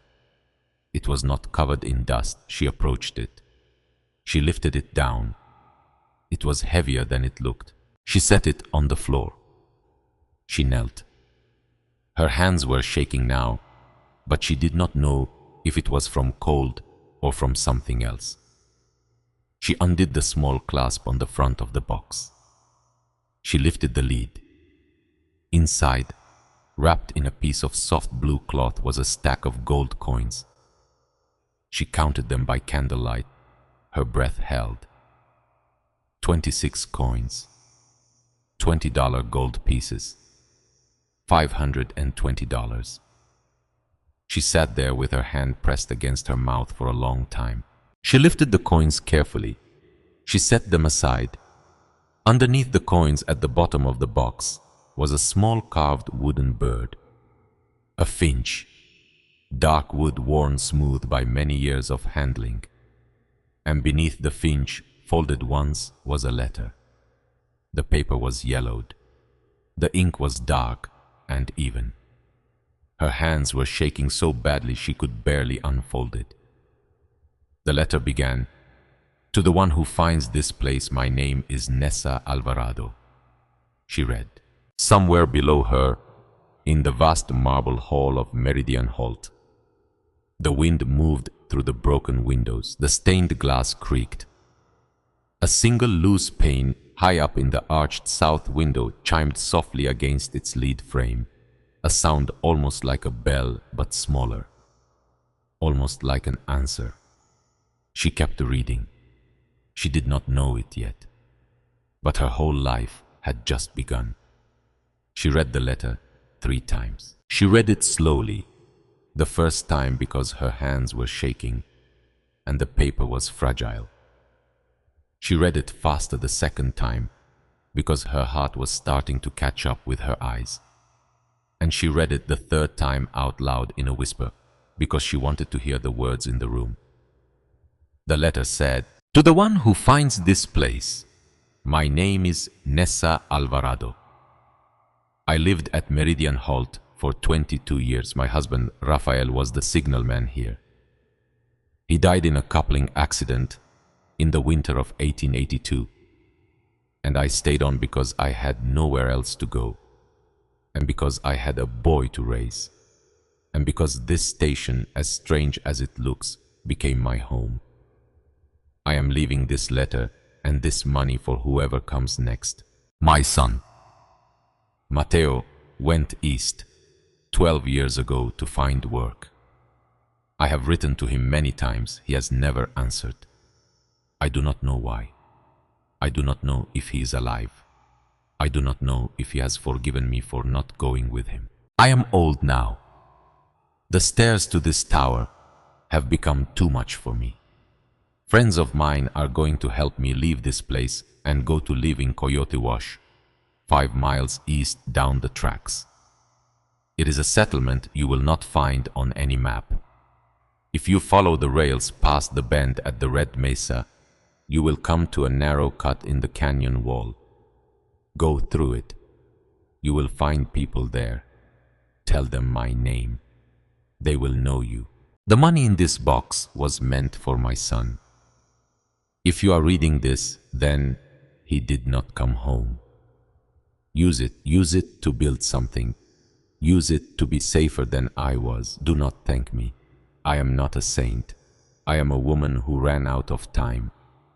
It was not covered in dust. She approached it. She lifted it down. It was heavier than it looked. She set it on the floor. She knelt. Her hands were shaking now, but she did not know if it was from cold or from something else. She undid the small clasp on the front of the box. She lifted the lid. Inside, wrapped in a piece of soft blue cloth, was a stack of gold coins. She counted them by candlelight. Her breath held. 26 coins, $20 gold pieces, $520. She sat there with her hand pressed against her mouth for a long time. She lifted the coins carefully. She set them aside. Underneath the coins at the bottom of the box was a small carved wooden bird, a finch, dark wood worn smooth by many years of handling. And beneath the finch, folded once, was a letter. The paper was yellowed. The ink was dark and even. Her hands were shaking so badly she could barely unfold it. The letter began, "To the one who finds this place, my name is Nessa Alvarado." She read. Somewhere below her, in the vast marble hall of Meridian Holt, the wind moved through the broken windows. The stained glass creaked. A single loose pane high up in the arched south window chimed softly against its lead frame, a sound almost like a bell but smaller, almost like an answer. She kept reading. She did not know it yet, but her whole life had just begun. She read the letter 3 times. She read it slowly, the first time because her hands were shaking and the paper was fragile. She read it faster the second time because her heart was starting to catch up with her eyes. And she read it the third time out loud in a whisper because she wanted to hear the words in the room. The letter said, "To the one who finds this place, my name is Nessa Alvarado. I lived at Meridian Halt for 22 years. My husband, Rafael, was the signalman here. He died in a coupling accident in the winter of 1882. And I stayed on because I had nowhere else to go, and because I had a boy to raise, and because this station, as strange as it looks, became my home. I am leaving this letter and this money for whoever comes next. My son, Mateo, went east 12 years ago to find work. I have written to him many times. He has never answered. I do not know why. I do not know if he is alive. I do not know if he has forgiven me for not going with him. I am old now. The stairs to this tower have become too much for me. Friends of mine are going to help me leave this place and go to live in Coyote Wash, 5 miles east down the tracks. It is a settlement you will not find on any map. If you follow the rails past the bend at the Red Mesa, you will come to a narrow cut in the canyon wall. Go through it. You will find people there. Tell them my name. They will know you. The money in this box was meant for my son. If you are reading this, then he did not come home. Use it to build something. Use it to be safer than I was. Do not thank me. I am not a saint. I am a woman who ran out of time.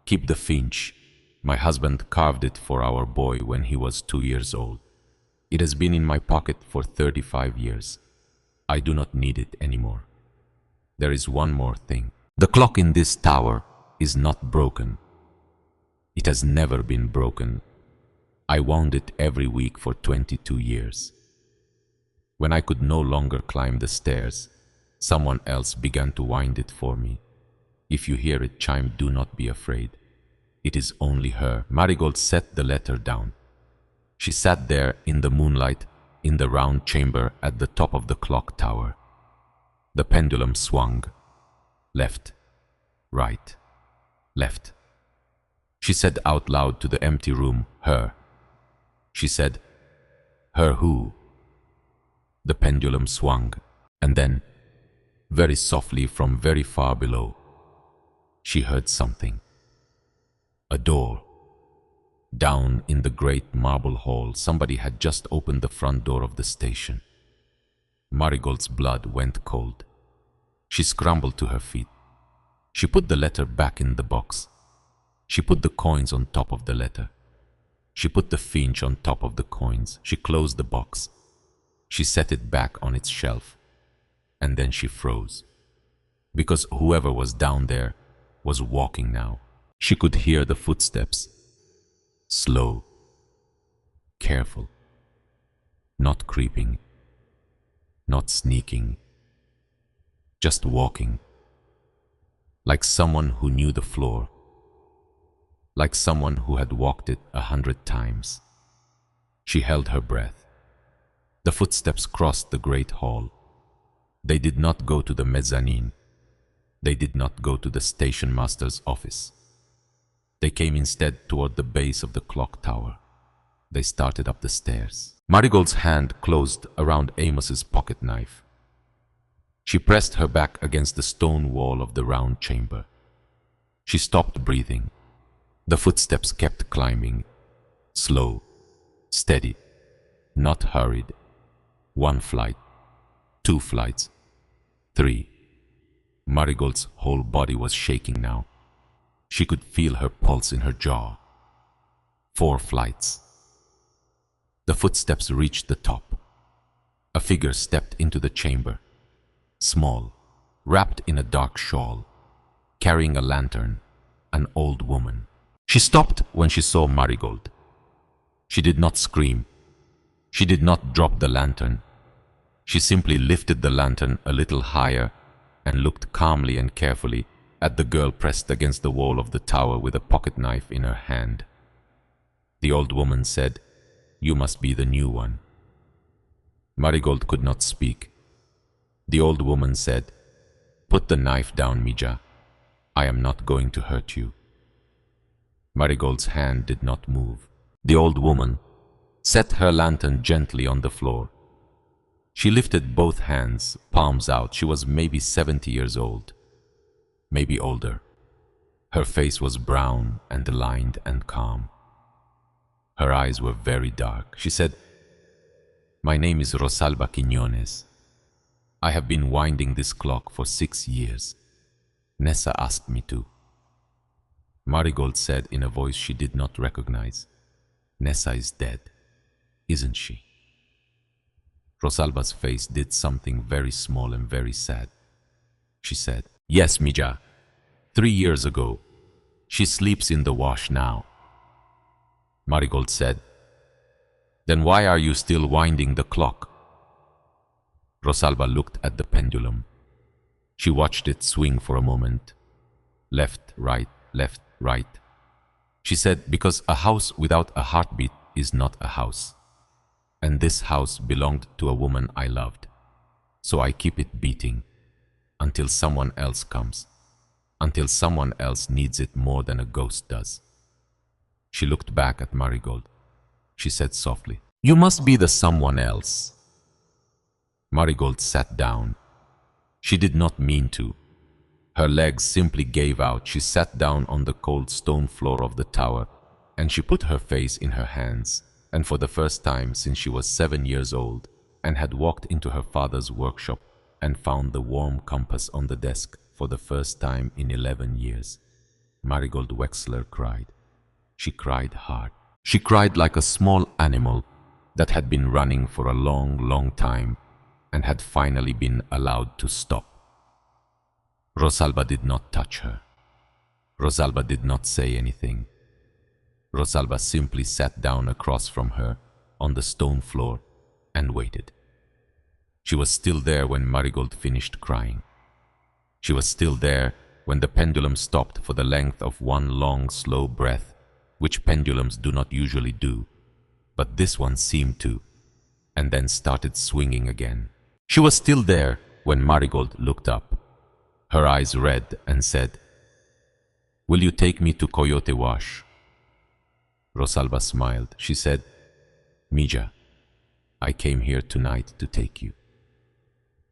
Keep the finch. My husband carved it for our boy when he was 2 years old. It has been in my pocket for 35 years. I do not need it anymore. There is one more thing. The clock in this tower is not broken. It has never been broken. I wound it every week for 22 years. When I could no longer climb the stairs, someone else began to wind it for me. If you hear it chime, do not be afraid. It is only her. Marigold set the letter down. She sat there in the moonlight, in the round chamber at the top of the clock tower. The pendulum swung. Left, right, left. She said out loud to the empty room, her. She said, her who? The pendulum swung, and then, very softly from very far below, she heard something. A door. Down in the great marble hall, somebody had just opened the front door of the station. Marigold's blood went cold. She scrambled to her feet. She put the letter back in the box. She put the coins on top of the letter. She put the finch on top of the coins. She closed the box. She set it back on its shelf. And then she froze. Because whoever was down there was walking now. She could hear the footsteps. Slow. Careful. Not creeping. Not sneaking. Just walking. Like someone who knew the floor. Like someone who had walked it 100 times. She held her breath. The footsteps crossed the great hall. They did not go to the mezzanine. They did not go to the station master's office. They came instead toward the base of the clock tower. They started up the stairs. Marigold's hand closed around Amos's pocket knife. She pressed her back against the stone wall of the round chamber. She stopped breathing. The footsteps kept climbing. Slow, steady, not hurried. 1 flight, 2 flights, 3. Marigold's whole body was shaking now. She could feel her pulse in her jaw. 4 flights. The footsteps reached the top. A figure stepped into the chamber. Small, wrapped in a dark shawl, carrying a lantern, an old woman. She stopped when she saw Marigold. She did not scream. She did not drop the lantern. She simply lifted the lantern a little higher and looked calmly and carefully at the girl pressed against the wall of the tower with a pocket knife in her hand. The old woman said, "You must be the new one." Marigold could not speak. The old woman said, "Put the knife down, Mija. I am not going to hurt you." Marigold's hand did not move. The old woman set her lantern gently on the floor. She lifted both hands, palms out. She was maybe 70 years old, maybe older. Her face was brown and lined and calm. Her eyes were very dark. She said, "My name is Rosalba Quiñones. I have been winding this clock for 6 years. Nessa asked me to." Marigold said in a voice she did not recognize, "Nessa is dead, isn't she?" Rosalba's face did something very small and very sad. She said, "Yes, Mija. 3 years ago. She sleeps in the wash now." Marigold said, "Then why are you still winding the clock?" Rosalba looked at the pendulum. She watched it swing for a moment. Left, right, left, right. She said, "Because a house without a heartbeat is not a house. And this house belonged to a woman I loved. So I keep it beating until someone else comes, until someone else needs it more than a ghost does." She looked back at Marigold. She said softly, "You must be the someone else." Marigold sat down. She did not mean to. Her legs simply gave out. She sat down on the cold stone floor of the tower and she put her face in her hands. And for the first time since she was 7 years old and had walked into her father's workshop and found the warm compass on the desk for the first time in 11 years, Marigold Wexler cried. She cried hard. She cried like a small animal that had been running for a long, long time and had finally been allowed to stop. Rosalba did not touch her. Rosalba did not say anything. Rosalba simply sat down across from her on the stone floor and waited. She was still there when Marigold finished crying. She was still there when the pendulum stopped for the length of one long, slow breath, which pendulums do not usually do, but this one seemed to, and then started swinging again. She was still there when Marigold looked up, her eyes red, and said, "Will you take me to Coyote Wash?" Rosalba smiled. She said, "Mija, I came here tonight to take you."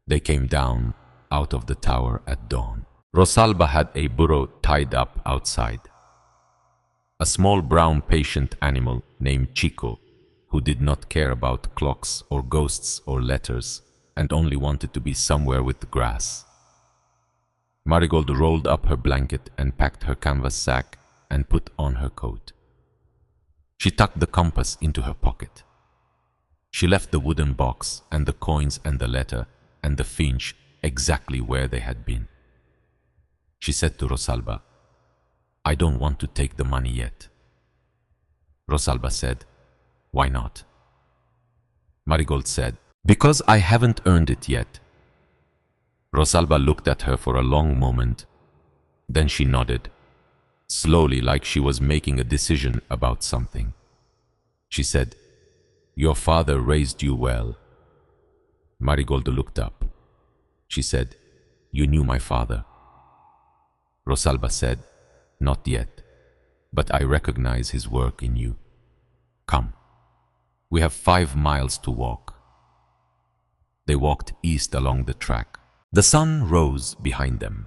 They came down out of the tower at dawn. Rosalba had a burro tied up outside. A small brown patient animal named Chico, who did not care about clocks or ghosts or letters and only wanted to be somewhere with the grass. Marigold rolled up her blanket and packed her canvas sack and put on her coat. She tucked the compass into her pocket. She left the wooden box and the coins and the letter and the finch exactly where they had been. She said to Rosalba, "I don't want to take the money yet." Rosalba said, "Why not?" Marigold said, "Because I haven't earned it yet." Rosalba looked at her for a long moment. Then she nodded, slowly, like she was making a decision about something. She said, "Your father raised you well." Marigold looked up. She said, "You knew my father?" Rosalba said, "Not yet, but I recognize his work in you. Come, we have 5 miles to walk." They walked east along the track. The sun rose behind them.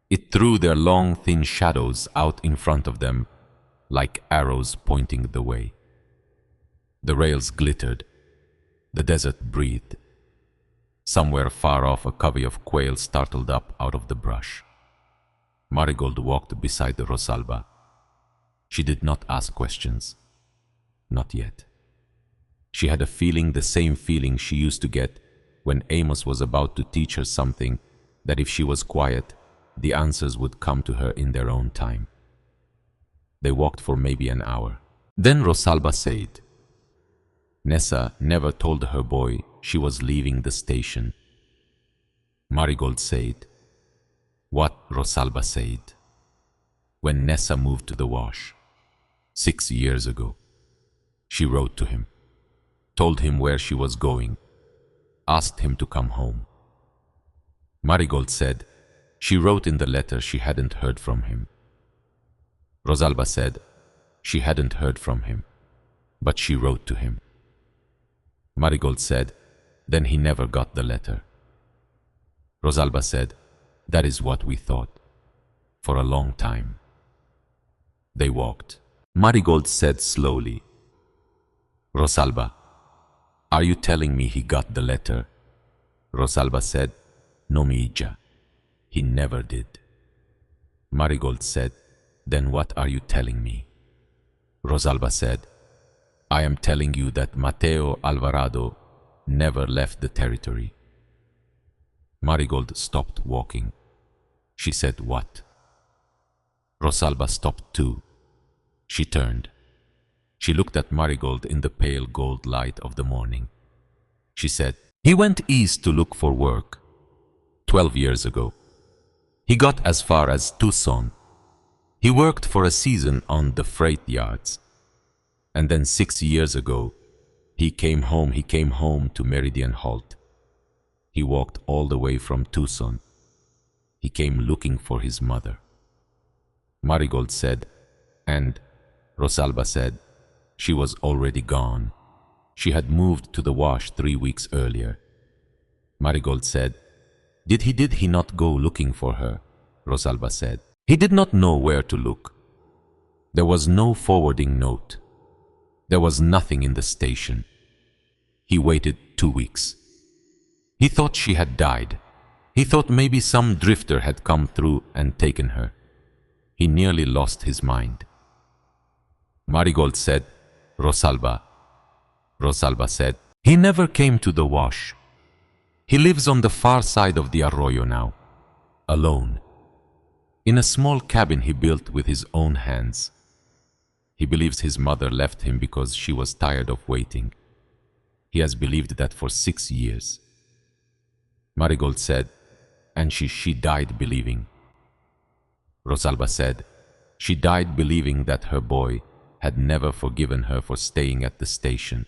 It threw their long, thin shadows out in front of them like arrows pointing the way. The rails glittered. The desert breathed. Somewhere far off, a covey of quail startled up out of the brush. Marigold walked beside Rosalba. She did not ask questions. Not yet. She had a feeling, the same feeling she used to get when Amos was about to teach her something, that if she was quiet, the answers would come to her in their own time. They walked for maybe an hour. Then Rosalba said, Nessa never told her boy she was leaving the station. Marigold said, what Rosalba said. When Nessa moved to the wash, 6 years ago, she wrote to him, told him where she was going, asked him to come home. Marigold said she wrote in the letter she hadn't heard from him. Rosalba said she hadn't heard from him, but she wrote to him. Marigold said then he never got the letter. Rosalba said that is what we thought for a long time. They walked. Marigold said slowly, Rosalba, are you telling me he got the letter? Rosalba said, no, mija, he never did. Marigold said, then what are you telling me? Rosalba said, I am telling you that Mateo Alvarado never left the territory. Marigold stopped walking. She said, what? Rosalba stopped too. She turned. She looked at Marigold in the pale gold light of the morning. She said, he went east to look for work 12 years ago. He got as far as Tucson. He worked for a season on the freight yards. And then 6 years ago, he came home to Meridian Halt. He walked all the way from Tucson. He came looking for his mother. Marigold said, and Rosalba said, she was already gone. She had moved to the wash 3 weeks earlier. Marigold said, did he not go looking for her? Rosalba said, he did not know where to look. There was no forwarding note. There was nothing in the station. He waited 2 weeks. He thought she had died. He thought maybe some drifter had come through and taken her. He nearly lost his mind. Marigold said, Rosalba. Rosalba said, he never came to the wash. He lives on the far side of the arroyo now, alone, in a small cabin he built with his own hands. He believes his mother left him because she was tired of waiting. He has believed that for 6 years. Marigold said, and she died believing. Rosalba said, she died believing that her boy had never forgiven her for staying at the station.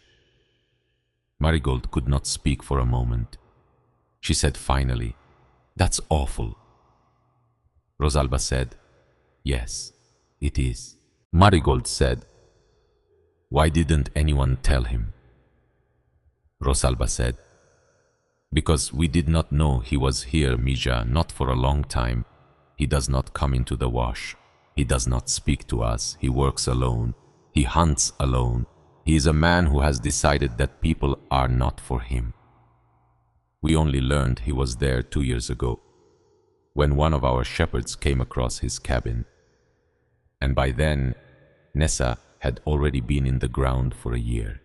Marigold could not speak for a moment. She said finally, that's awful. Rosalba said, yes, it is. Marigold said, why didn't anyone tell him? Rosalba said, because we did not know he was here, mija, not for a long time. He does not come into the wash. He does not speak to us. He works alone. He hunts alone. He is a man who has decided that people are not for him. We only learned he was there 2 years ago, when one of our shepherds came across his cabin. And by then, Nessa had already been in the ground for a year.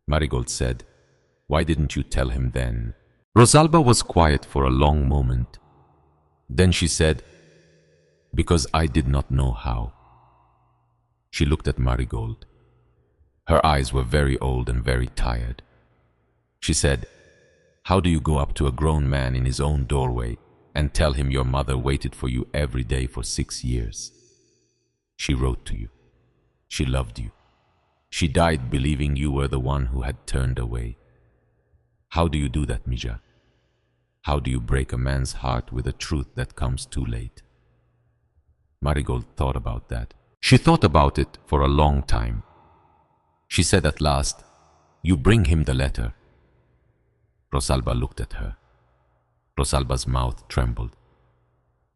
Marigold said, why didn't you tell him then? Rosalba was quiet for a long moment. Then she said, because I did not know how. She looked at Marigold. Her eyes were very old and very tired. She said, how do you go up to a grown man in his own doorway and tell him your mother waited for you every day for 6 years? She wrote to you. She loved you. She died believing you were the one who had turned away. How do you do that, mija? How do you break a man's heart with a truth that comes too late? Marigold thought about that. She thought about it for a long time. She said at last, you bring him the letter. Rosalba looked at her. Rosalba's mouth trembled.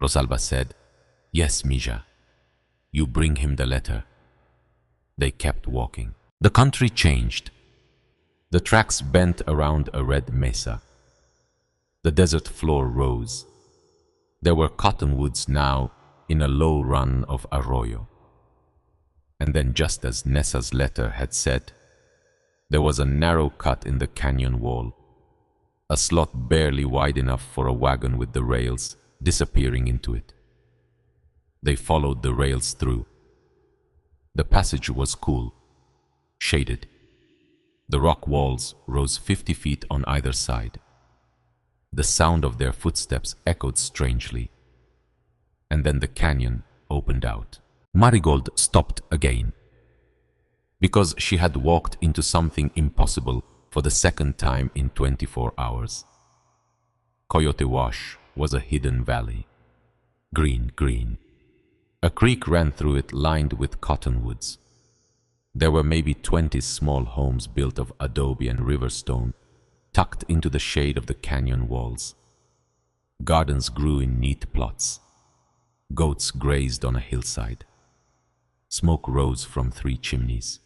Rosalba said, yes, mija, you bring him the letter. They kept walking. The country changed. The tracks bent around a red mesa. The desert floor rose. There were cottonwoods now in a low run of arroyo. And then, just as Nessa's letter had said, there was a narrow cut in the canyon wall, a slot barely wide enough for a wagon with the rails disappearing into it. They followed the rails through. The passage was cool, shaded. The rock walls rose 50 feet on either side. The sound of their footsteps echoed strangely. And then the canyon opened out. Marigold stopped again, because she had walked into something impossible for the second time in 24 hours. Coyote Wash was a hidden valley. Green. A creek ran through it lined with cottonwoods. There were maybe 20 small homes built of adobe and river stone, tucked into the shade of the canyon walls. Gardens grew in neat plots. Goats grazed on a hillside. Smoke rose from 3 chimneys.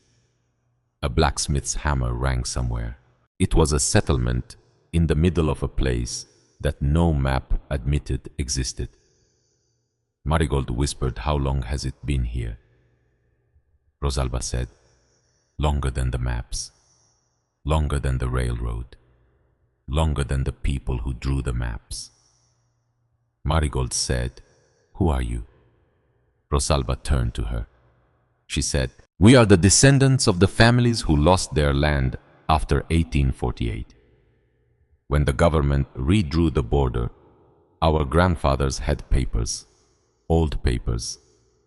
A blacksmith's hammer rang somewhere. It was a settlement in the middle of a place that no map admitted existed. Marigold whispered, "How long has it been here?" Rosalba said, "Longer than the maps, longer than the railroad, longer than the people who drew the maps." Marigold said, "Who are you?" Rosalba turned to her. She said, "We are the descendants of the families who lost their land after 1848. When the government redrew the border, our grandfathers had papers, old papers,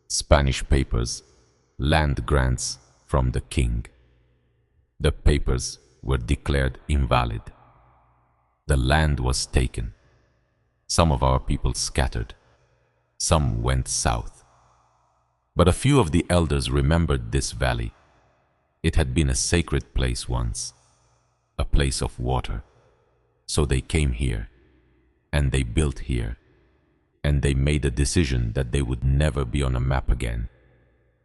Spanish papers, land grants from the king. The papers were declared invalid. The land was taken. Some of our people scattered. Some went south. But a few of the elders remembered this valley. It had been a sacred place once, a place of water. So they came here, and they built here, and they made a decision that they would never be on a map again,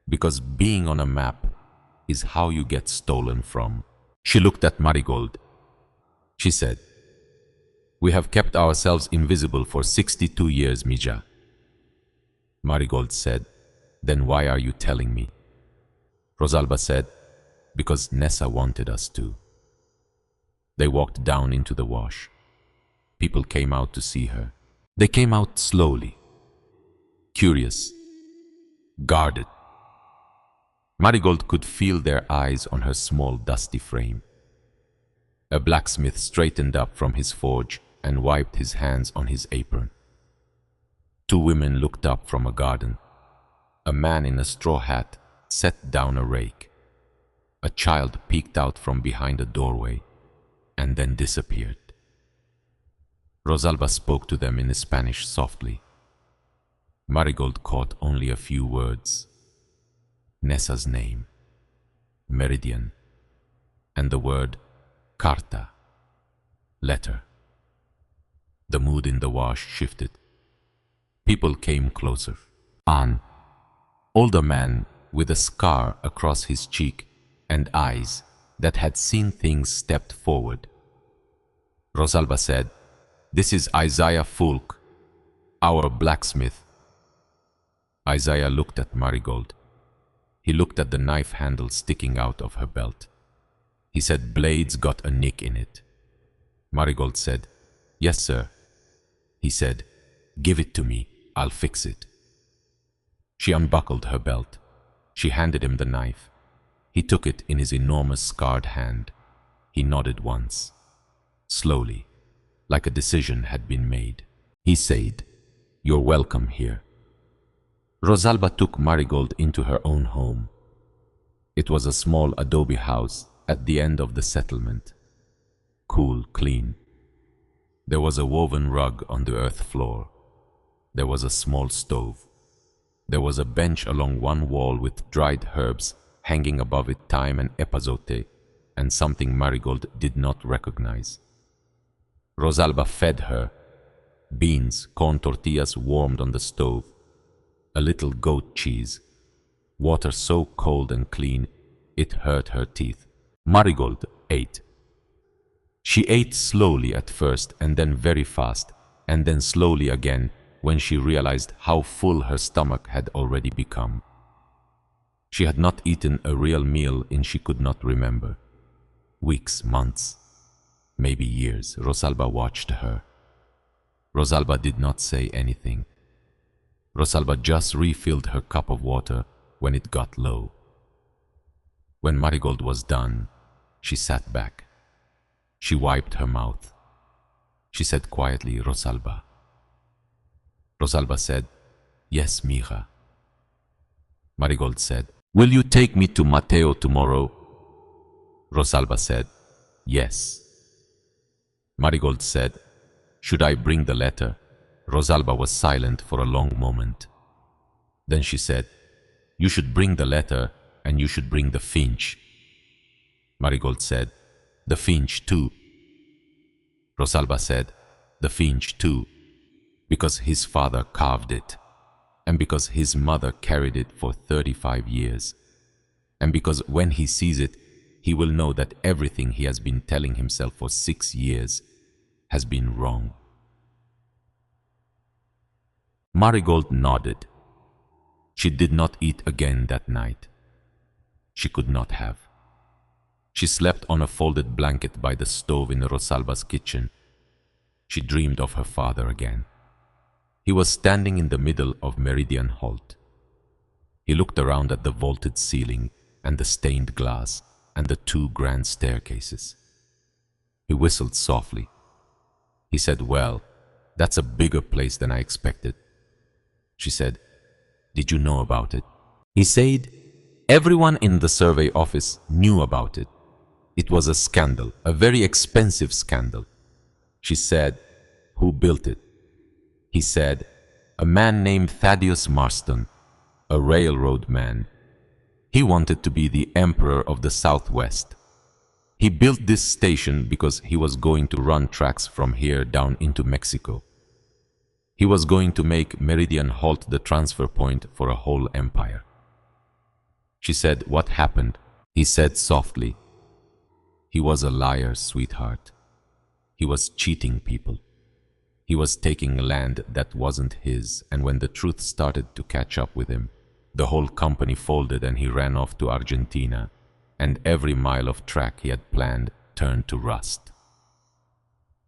because being on a map is how you get stolen from." She looked at Marigold. She said, "We have kept ourselves invisible for 62 years, Mija." Marigold said, "Then why are you telling me?" Rosalba said, "Because Nessa wanted us to." They walked down into the wash. People came out to see her. They came out slowly, curious, guarded. Marigold could feel their eyes on her small, dusty frame. A blacksmith straightened up from his forge and wiped his hands on his apron. 2 women looked up from a garden. A man in a straw hat set down a rake. A child peeked out from behind a doorway and then disappeared. Rosalba spoke to them in Spanish softly. Marigold caught only a few words. Nessa's name, Meridian, and the word carta, letter. The mood in the wash shifted. People came closer. An older man with a scar across his cheek and eyes that had seen things stepped forward. Rosalba said, "This is Isaiah Fulk, our blacksmith." Isaiah looked at Marigold. He looked at the knife handle sticking out of her belt. He said, "Blade's got a nick in it." Marigold said, "Yes, sir." He said, "Give it to me, I'll fix it." She unbuckled her belt. She handed him the knife. He took it in his enormous scarred hand. He nodded once, slowly, like a decision had been made. He said, "You're welcome here." Rosalba took Marigold into her own home. It was a small adobe house at the end of the settlement. Cool, clean. There was a woven rug on the earth floor. There was a small stove. There was a bench along one wall with dried herbs hanging above it, thyme and epazote, and something Marigold did not recognize. Rosalba fed her. Beans, corn tortillas warmed on the stove, a little goat cheese, water so cold and clean it hurt her teeth. Marigold ate. She ate slowly at first, and then very fast, and then slowly again when she realized how full her stomach had already become. She had not eaten a real meal in she could not remember. Weeks, months, maybe years. Rosalba watched her. Rosalba did not say anything. Rosalba just refilled her cup of water when it got low. When Marigold was done, she sat back. She wiped her mouth. She said quietly, Rosalba. Rosalba said, Yes, mija. Marigold said, Will you take me to Mateo tomorrow? Rosalba said, Yes. Marigold said, Should I bring the letter? Rosalba was silent for a long moment. Then she said, You should bring the letter and you should bring the finch. Marigold said, The finch too. Rosalba said, The finch too, because his father carved it, and because his mother carried it for 35 years, and because when he sees it, he will know that everything he has been telling himself for 6 years has been wrong. Marigold nodded. She did not eat again that night. She could not have. She slept on a folded blanket by the stove in Rosalba's kitchen. She dreamed of her father again. He was standing in the middle of Meridian Holt. He looked around at the vaulted ceiling and the stained glass and the 2 grand staircases. He whistled softly. He said, Well, that's a bigger place than I expected. She said, Did you know about it? He said, Everyone in the survey office knew about it. It was a scandal, a very expensive scandal. She said, Who built it? He said, A man named Thaddeus Marston, a railroad man. He wanted to be the emperor of the Southwest. He built this station because he was going to run tracks from here down into Mexico. He was going to make Meridian Holt the transfer point for a whole empire. She said, What happened? He said softly, He was a liar, sweetheart. He was cheating people. He was taking land that wasn't his, and when the truth started to catch up with him, the whole company folded and he ran off to Argentina, and every mile of track he had planned turned to rust.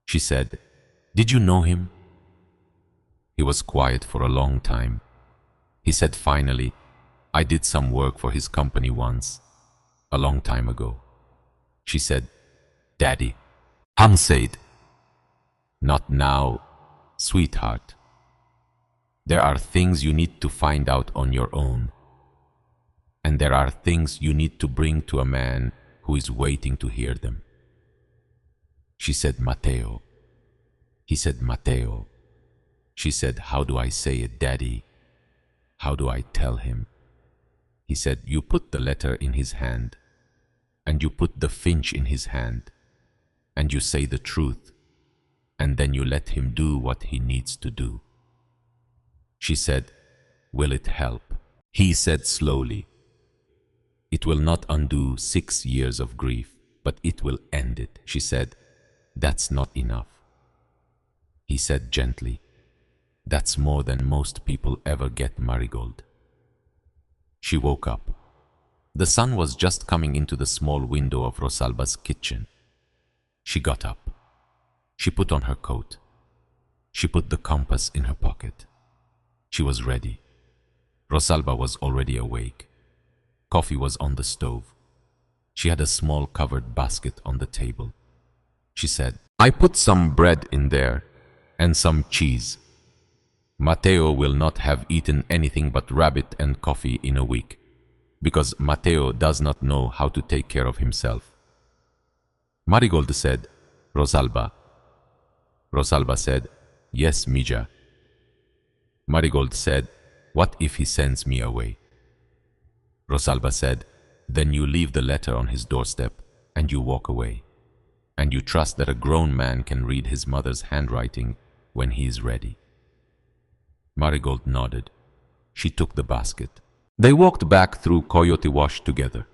She said, Did you know him? He was quiet for a long time. He said finally, I did some work for his company once, a long time ago. She said, Daddy. Ham said, Not now, sweetheart. There are things you need to find out on your own. And there are things you need to bring to a man who is waiting to hear them. She said, Mateo. He said, Mateo. She said, How do I say it, Daddy? How do I tell him? He said, You put the letter in his hand, and you put the finch in his hand, and you say the truth, and then you let him do what he needs to do. She said, Will it help? He said slowly, It will not undo 6 years of grief, but it will end it. She said, That's not enough. He said gently, That's more than most people ever get, Marigold. She woke up. The sun was just coming into the small window of Rosalba's kitchen. She got up. She put on her coat. She put the compass in her pocket. She was ready. Rosalba was already awake. Coffee was on the stove. She had a small covered basket on the table. She said, I put some bread in there and some cheese. Mateo will not have eaten anything but rabbit and coffee in a week, because Mateo does not know how to take care of himself. Marigold said, Rosalba. Rosalba said, Yes, Mija. Marigold said, What if he sends me away? Rosalba said, Then you leave the letter on his doorstep and you walk away, and you trust that a grown man can read his mother's handwriting when he is ready. Marigold nodded. She took the basket. They walked back through Coyote Wash together,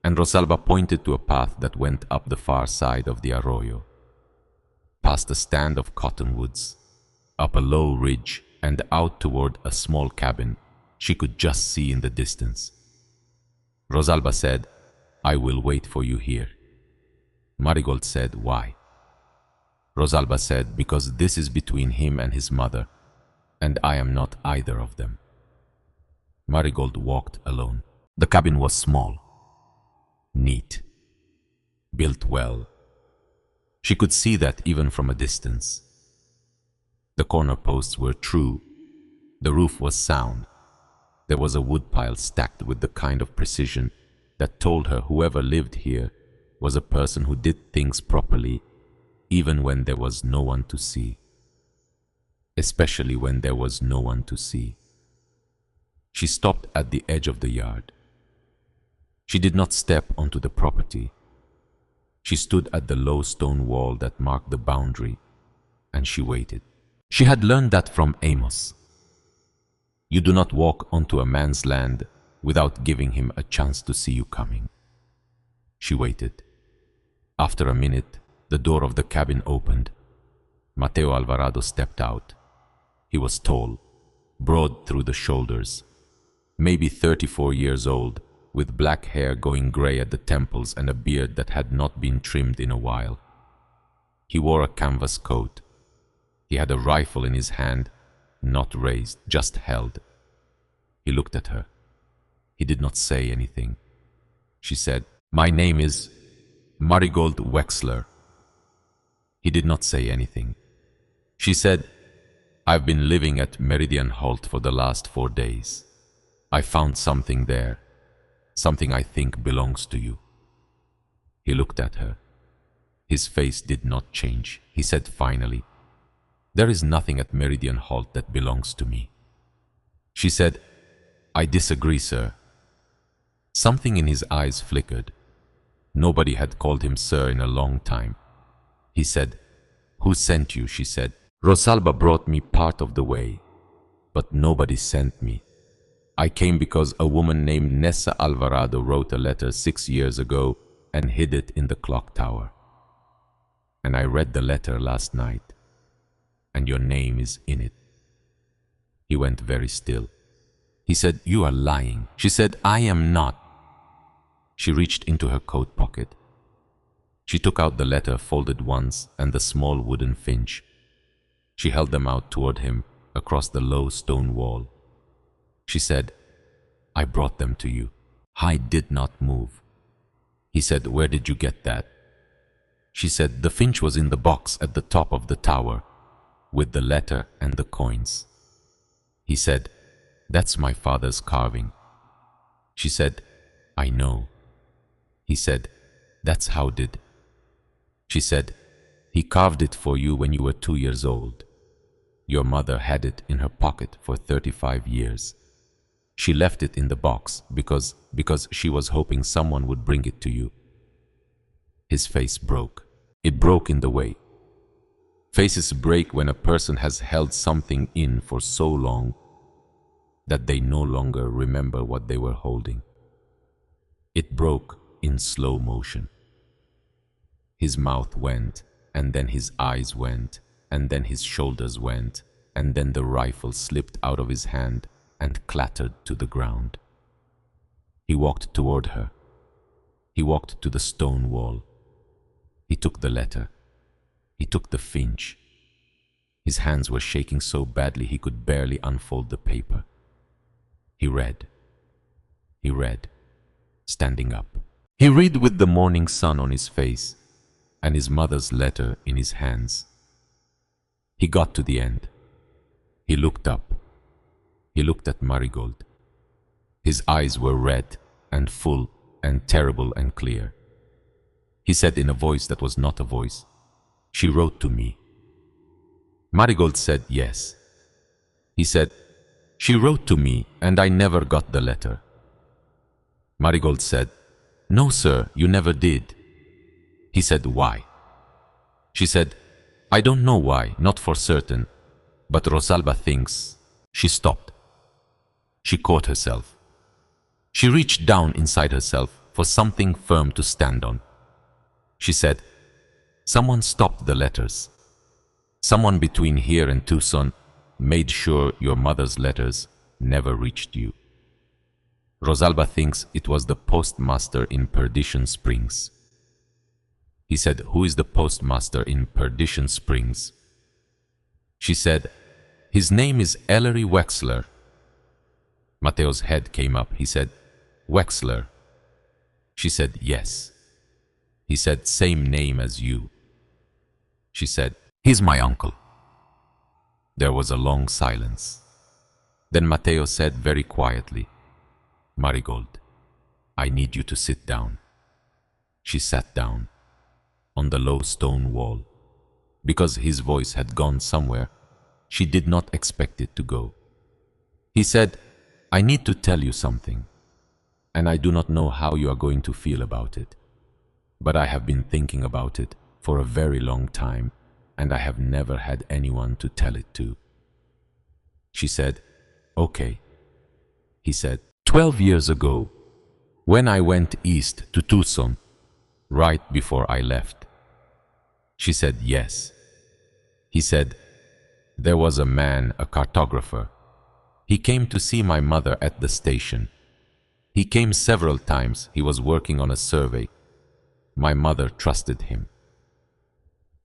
and Rosalba pointed to a path that went up the far side of the arroyo, past a stand of cottonwoods, up a low ridge, and out toward a small cabin she could just see in the distance. Rosalba said, I will wait for you here. Marigold said, Why? Rosalba said, Because this is between him and his mother, and I am not either of them. Marigold walked alone. The cabin was small. neat, built well. She could see that even from a distance. The corner posts were true. The roof was sound. There was a woodpile stacked with the kind of precision that told her whoever lived here was a person who did things properly, even when there was no one to see. Especially when there was no one to see. She stopped at the edge of the yard. She did not step onto the property. She stood at the low stone wall that marked the boundary, and she waited. She had learned that from Amos. You do not walk onto a man's land without giving him a chance to see you coming. She waited. After a minute, the door of the cabin opened. Mateo Alvarado stepped out. He was tall, broad through the shoulders, maybe 34 years old, with black hair going gray at the temples and a beard that had not been trimmed in a while. He wore a canvas coat. He had a rifle in his hand, not raised, just held. He looked at her. He did not say anything. She said, "My name is Marigold Wexler." He did not say anything. She said, "I've been living at Meridian Holt for the last 4 days. I found something there, something I think belongs to you." He looked at her. His face did not change. He said finally, "There is nothing at Meridian Holt that belongs to me." She said, "I disagree, sir." Something in his eyes flickered. Nobody had called him sir in a long time. He said, "Who sent you?" She said, "Rosalba brought me part of the way, but nobody sent me. I came because a woman named Nessa Alvarado wrote a letter 6 years ago and hid it in the clock tower. And I read the letter last night, and your name is in it." He went very still. He said, "You are lying." She said, "I am not." She reached into her coat pocket. She took out the letter folded once and the small wooden finch. She held them out toward him across the low stone wall. She said, "I brought them to you." Hyde did not move. He said, "Where did you get that?" She said, "The finch was in the box at the top of the tower, with the letter and the coins." He said, "That's my father's carving." She said, "I know." He said, "That's how did." She said, "He carved it for you when you were 2 years old. Your mother had it in her pocket for 35 years. She left it in the box because she was hoping someone would bring it to you." His face broke. It broke in the way. Faces break when a person has held something in for so long that they no longer remember what they were holding. It broke in slow motion. His mouth went, and then his eyes went, and then his shoulders went, and then the rifle slipped out of his hand and clattered to the ground. He walked toward her. He walked to the stone wall. He took the letter. He took the finch. His hands were shaking so badly he could barely unfold the paper. He read. He read, standing up. He read with the morning sun on his face and his mother's letter in his hands. He got to the end. He looked up. He looked at Marigold. His eyes were red and full and terrible and clear. He said in a voice that was not a voice, "She wrote to me." Marigold said yes. He said, "She wrote to me and I never got the letter." Marigold said, "No, sir, you never did." He said, "Why?" She said, "I don't know why, not for certain, but Rosalba thinks." She stopped. She caught herself. She reached down inside herself for something firm to stand on. She said, "Someone stopped the letters. Someone between here and Tucson made sure your mother's letters never reached you. Rosalba thinks it was the postmaster in Perdition Springs." He said, "Who is the postmaster in Perdition Springs?" She said, "His name is Ellery Wexler." Mateo's head came up. He said, "Wexler." She said, yes. He said, same name as you. She said, he's my uncle. There was a long silence. Then Matteo said very quietly, Marigold, I need you to sit down. She sat down on the low stone wall. Because his voice had gone somewhere, she did not expect it to go. He said, I need to tell you something, and I do not know how you are going to feel about it. But I have been thinking about it for a very long time, and I have never had anyone to tell it to. She said, okay. He said, 12 years ago, when I went east to Tucson, right before I left. She said, yes. He said, there was a man, a cartographer. He came to see my mother at the station. He came several times. He was working on a survey. My mother trusted him.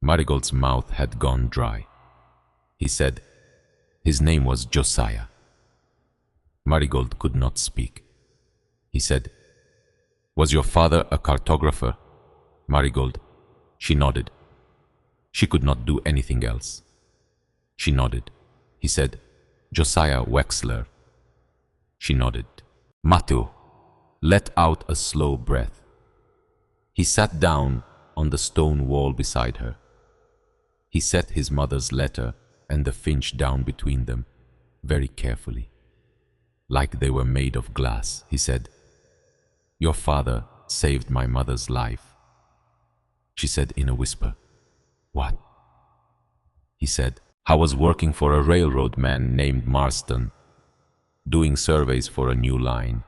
Marigold's mouth had gone dry. He said, his name was Josiah. Marigold could not speak. He said, was your father a cartographer? Marigold. She nodded. She could not do anything else. She nodded. He said, Josiah Wexler. She nodded. Matteo let out a slow breath. He sat down on the stone wall beside her. He set his mother's letter and the finch down between them very carefully. Like they were made of glass, he said, your father saved my mother's life. She said in a whisper, what? He said, I was working for a railroad man named Marston, doing surveys for a new line,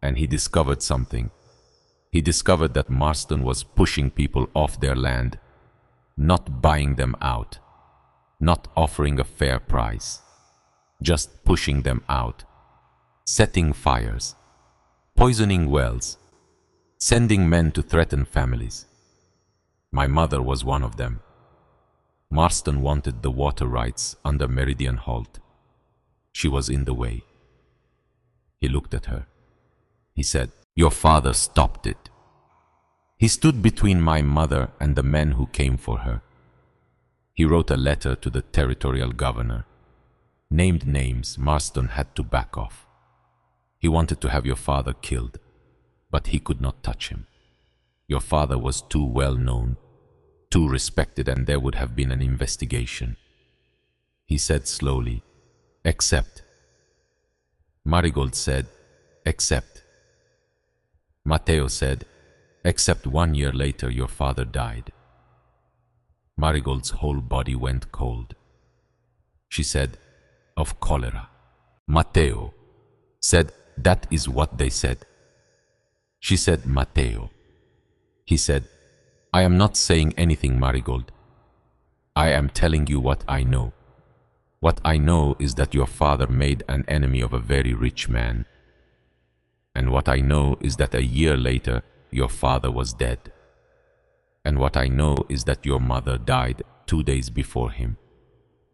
and he discovered something. He discovered that Marston was pushing people off their land, not buying them out, not offering a fair price, just pushing them out, setting fires, poisoning wells, sending men to threaten families. My mother was one of them. Marston wanted the water rights under Meridian Halt. She was in the way. He looked at her. He said, your father stopped it. He stood between my mother and the men who came for her. He wrote a letter to the territorial governor. Named names, Marston had to back off. He wanted to have your father killed, but he could not touch him. Your father was too well known, too respected, and there would have been an investigation. He said slowly, accept. Marigold said, accept. Matteo said, except 1 year later your father died. Marigold's whole body went cold. She said, of cholera. Matteo said, that is what they said. She said, Matteo. He said, I am not saying anything, Marigold. I am telling you what I know. What I know is that your father made an enemy of a very rich man. And what I know is that a year later, your father was dead. And what I know is that your mother died 2 days before him.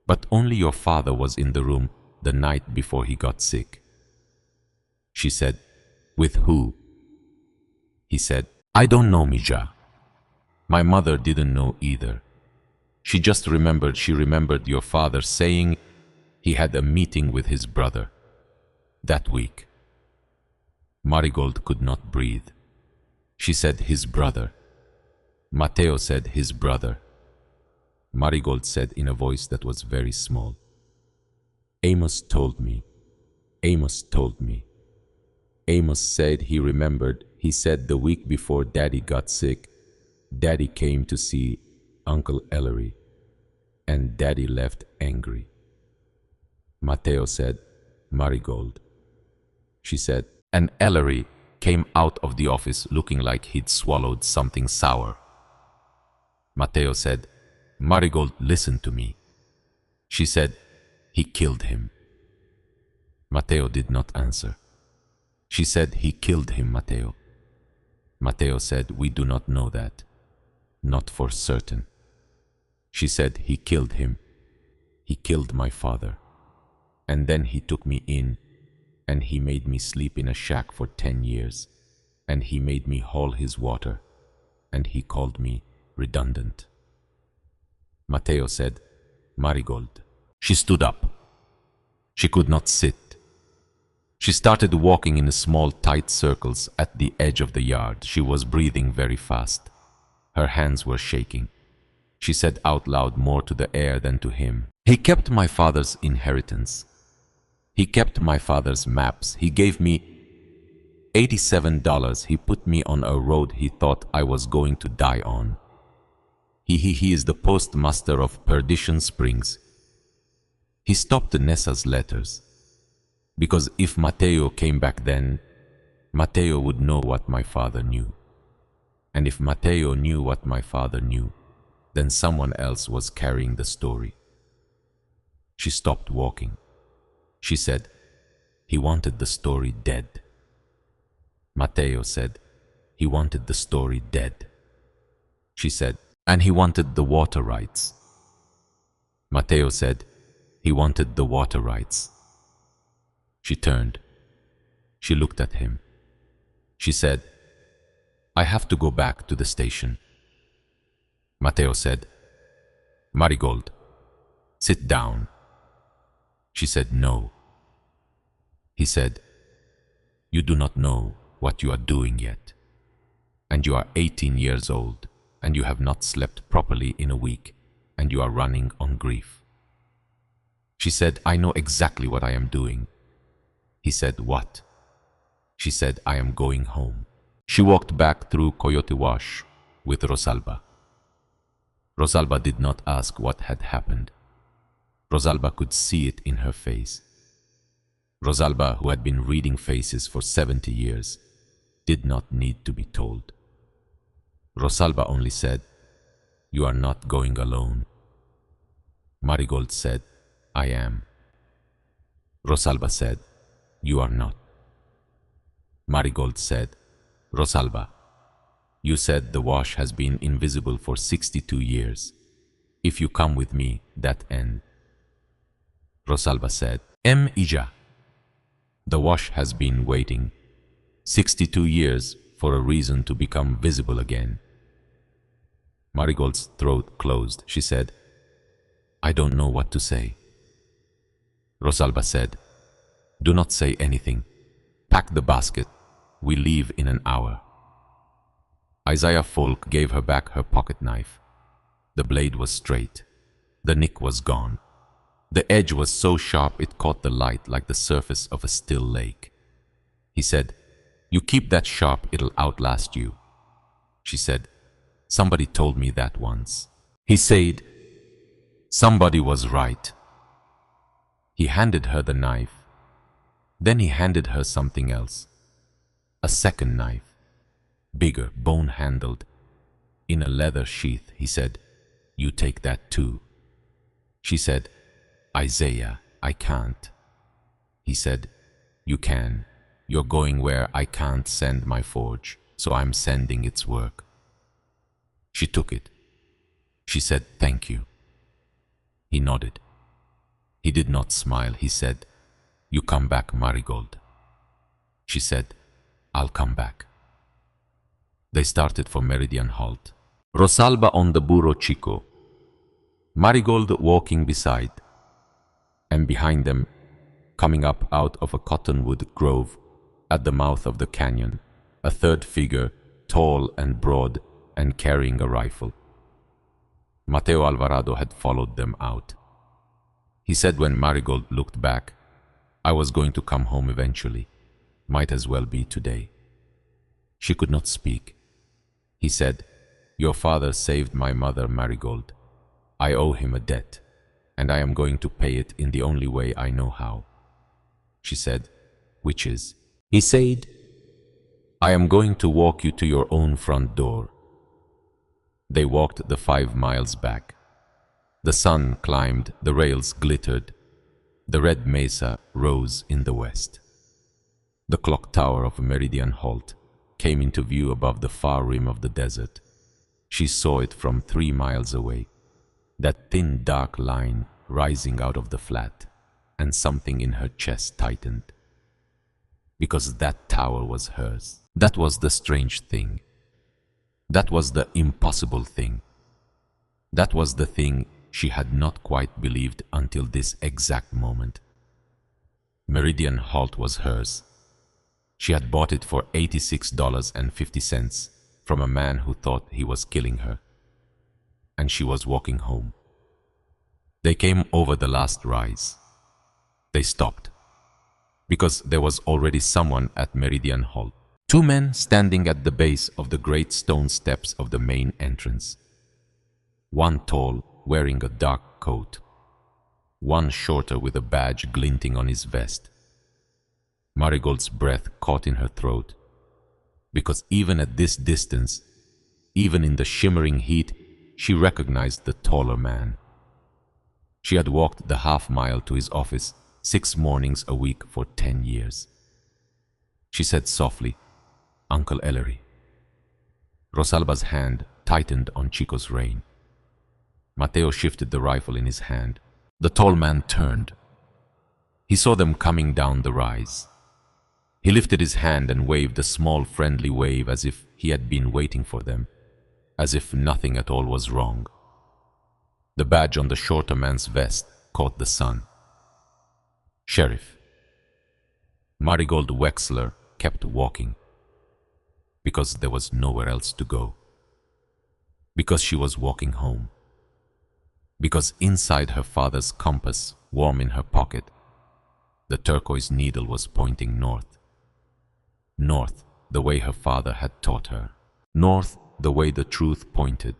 But only your father was in the room the night before he got sick. She said, with who? He said, I don't know, Mija. My mother didn't know either. She just remembered, your father saying he had a meeting with his brother that week. Marigold could not breathe. She said, his brother. Matteo said, his brother. Marigold said in a voice that was very small, Amos told me. Amos told me. Amos said he remembered. He said the week before Daddy got sick, Daddy came to see Uncle Ellery, and Daddy left angry. Matteo said, Marigold. She said, and Ellery came out of the office looking like he'd swallowed something sour. Matteo said, Marigold, listen to me. She said, he killed him. Matteo did not answer. She said, he killed him, Matteo. Matteo said, we do not know that. Not for certain. She said, he killed him. He killed my father. And then he took me in, and he made me sleep in a shack for 10 years. and he made me haul his water, and he called me redundant. Matteo said, Marigold. She stood up. She could not sit. She started walking in small, tight circles at the edge of the yard. She was breathing very fast. Her hands were shaking. She said out loud more to the air than to him. He kept my father's inheritance. He kept my father's maps. He gave me $87. He put me on a road he thought I was going to die on. He is the postmaster of Perdition Springs. He stopped Nessa's letters. Because if Matteo came back then, Matteo would know what my father knew. And if Matteo knew what my father knew, then someone else was carrying the story. She stopped walking. She said, he wanted the story dead. Matteo said, he wanted the story dead. She said, and he wanted the water rights. Matteo said, he wanted the water rights. She turned. She looked at him. She said, I have to go back to the station. Matteo said, Marigold, sit down. She said, no. He said, you do not know what you are doing yet. And you are 18 years old, and you have not slept properly in a week, and you are running on grief. She said, I know exactly what I am doing. He said, what? She said, I am going home. She walked back through Coyote Wash with Rosalba. Rosalba did not ask what had happened. Rosalba could see it in her face. Rosalba, who had been reading faces for 70 years, did not need to be told. Rosalba only said, you are not going alone. Marigold said, I am. Rosalba said, you are not. Marigold said, Rosalba, you said the wash has been invisible for 62 years. If you come with me, that end. Rosalba said, Ija. The wash has been waiting 62 years for a reason to become visible again. Marigold's throat closed. She said, I don't know what to say. Rosalba said, do not say anything. Pack the basket. We leave in an hour. Isaiah Folk gave her back her pocket knife. The blade was straight. The nick was gone. The edge was so sharp it caught the light like the surface of a still lake. He said, you keep that sharp, it'll outlast you. She said, somebody told me that once. He said, somebody was right. He handed her the knife. Then he handed her something else. A second knife, bigger, bone-handled, in a leather sheath. He said, you take that too. She said, Isaiah, I can't. He said, you can. You're going where I can't send my forge, so I'm sending its work. She took it. She said, thank you. He nodded. He did not smile. He said, you come back, Marigold. She said, I'll come back. They started for Meridian Halt. Rosalba on the burro chico. Marigold walking beside. And behind them, coming up out of a cottonwood grove at the mouth of the canyon, a third figure, tall and broad and carrying a rifle. Matteo Alvarado had followed them out. He said when Marigold looked back, I was going to come home eventually. Might as well be today. She could not speak. He said, your father saved my mother, Marigold. I owe him a debt, and I am going to pay it in the only way I know how. She said, which is? He said, I am going to walk you to your own front door. They walked the 5 miles back. The sun climbed, the rails glittered. The red mesa rose in the west. The clock tower of Meridian Halt came into view above the far rim of the desert. She saw it from 3 miles away, that thin dark line rising out of the flat, and something in her chest tightened. Because that tower was hers. That was the strange thing. That was the impossible thing. That was the thing she had not quite believed until this exact moment. Meridian Halt was hers. She had bought it for $86.50 from a man who thought he was killing her. And she was walking home. They came over the last rise. They stopped, because there was already someone at Meridian Halt. Two men standing at the base of the great stone steps of the main entrance. One tall, wearing a dark coat. One shorter with a badge glinting on his vest. Marigold's breath caught in her throat, because even at this distance, even in the shimmering heat, she recognized the taller man. She had walked the half-mile to his office 6 mornings a week for 10 years. She said softly, "Uncle Ellery." Rosalba's hand tightened on Chico's rein. Mateo shifted the rifle in his hand. The tall man turned. He saw them coming down the rise. He lifted his hand and waved a small friendly wave as if he had been waiting for them, as if nothing at all was wrong. The badge on the shorter man's vest caught the sun. Sheriff. Marigold Wexler kept walking, because there was nowhere else to go. Because she was walking home. Because inside her father's compass, warm in her pocket, the turquoise needle was pointing north. North, the way her father had taught her. North, the way the truth pointed.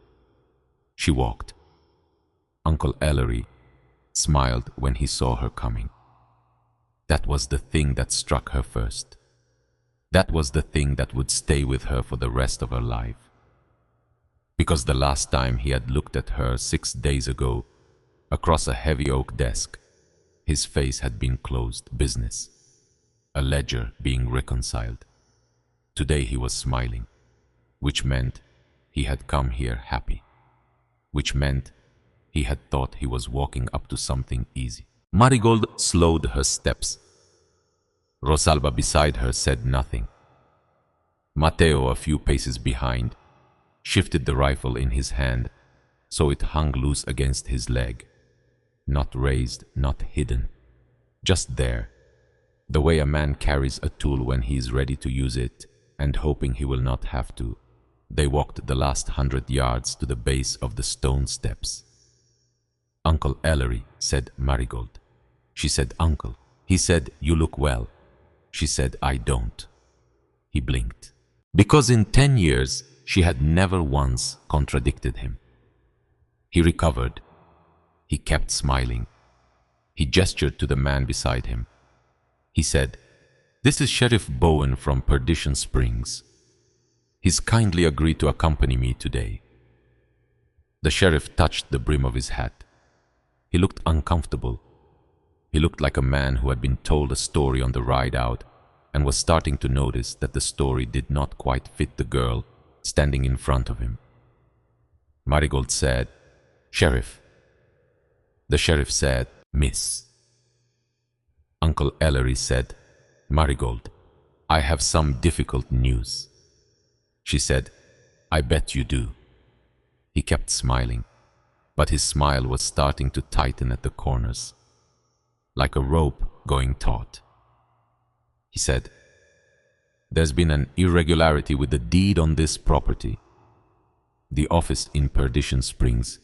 She walked. Uncle Ellery smiled when he saw her coming. That was the thing that struck her first. That was the thing that would stay with her for the rest of her life. Because the last time he had looked at her 6 days ago, across a heavy oak desk, his face had been closed business, a ledger being reconciled. Today he was smiling, which meant he had come here happy, which meant he had thought he was walking up to something easy. Marigold slowed her steps. Rosalba beside her said nothing. Mateo, a few paces behind, shifted the rifle in his hand so it hung loose against his leg. Not raised, not hidden. Just there, the way a man carries a tool when he is ready to use it and hoping he will not have to. They walked the last 100 yards to the base of the stone steps. "Uncle Ellery," said Marigold. She said, "Uncle." He said, "You look well." She said, "I don't." He blinked. Because in 10 years, she had never once contradicted him. He recovered. He kept smiling. He gestured to the man beside him. He said, "This is Sheriff Bowen from Perdition Springs. He's kindly agreed to accompany me today." The sheriff touched the brim of his hat. He looked uncomfortable. He looked like a man who had been told a story on the ride out and was starting to notice that the story did not quite fit the girl standing in front of him. Marigold said, "Sheriff." The sheriff said, "Miss." Uncle Ellery said, "Marigold, I have some difficult news." She said, "I bet you do." He kept smiling, but his smile was starting to tighten at the corners, like a rope going taut. He said, "There's been an irregularity with the deed on this property. The office in Perdition Springs,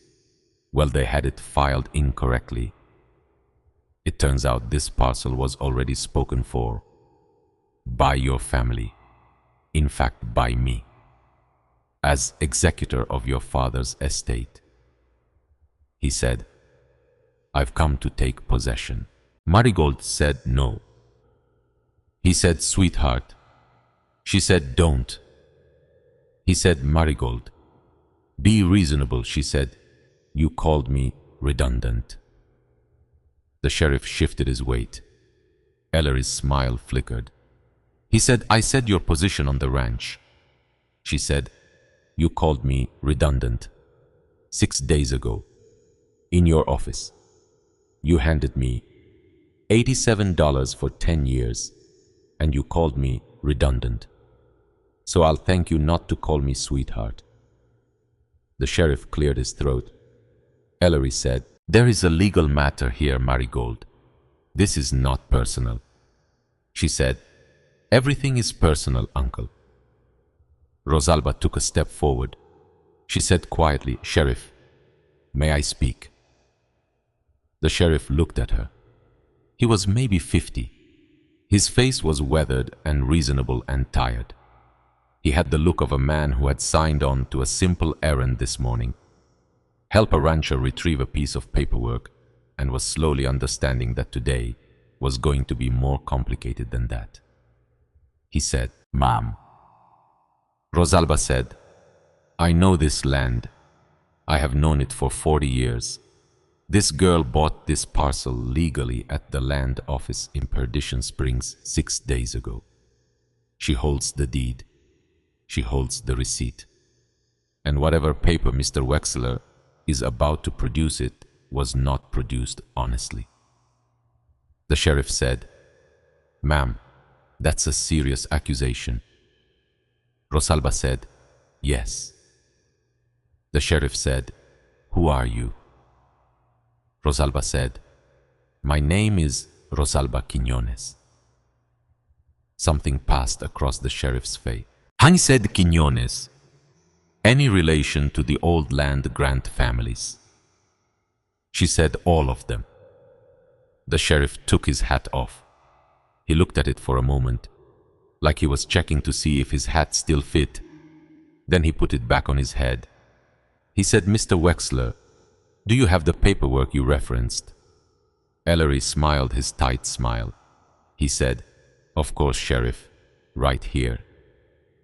well, they had it filed incorrectly. It turns out this parcel was already spoken for by your family, in fact by me, as executor of your father's estate." He said, "I've come to take possession." Marigold said no. He said, "Sweetheart." She said, "Don't." He said, "Marigold, be reasonable." She said, "You called me redundant." The sheriff shifted his weight. Ellery's smile flickered. He said, "I said your position on the ranch." She said, "You called me redundant 6 days ago in your office. You handed me $87 for 10 years, and you called me redundant." so I'll thank you not to call me sweetheart. The sheriff cleared his throat. Ellery said, "There is a legal matter here, Marigold. This is not personal." She said, "Everything is personal, uncle." Rosalba took a step forward. She said quietly, "Sheriff, may I speak?" The sheriff looked at her. He was maybe 50. His face was weathered and reasonable and tired. He had the look of a man who had signed on to a simple errand this morning. Help a rancher retrieve a piece of paperwork, and was slowly understanding that today was going to be more complicated than that. He said, "Ma'am." Rosalba said, "I know this land. I have known it for 40 years. This girl bought this parcel legally at the land office in Perdition Springs 6 days ago. She holds the deed. She holds the receipt. And whatever paper Mr. Wexler is about to produce, it was not produced honestly." The sheriff said, "Ma'am, that's a serious accusation." Rosalba said, "Yes." The sheriff said, "Who are you?" Rosalba said, "My name is Rosalba Quiñones." Something passed across the sheriff's face. He said, "Quiñones, any relation to the old land grant families?" She said, "All of them." The sheriff took his hat off. He looked at it for a moment, like he was checking to see if his hat still fit. Then he put it back on his head. He said, "Mr. Wexler, do you have the paperwork you referenced?" Ellery smiled his tight smile. He said, "Of course, Sheriff, right here."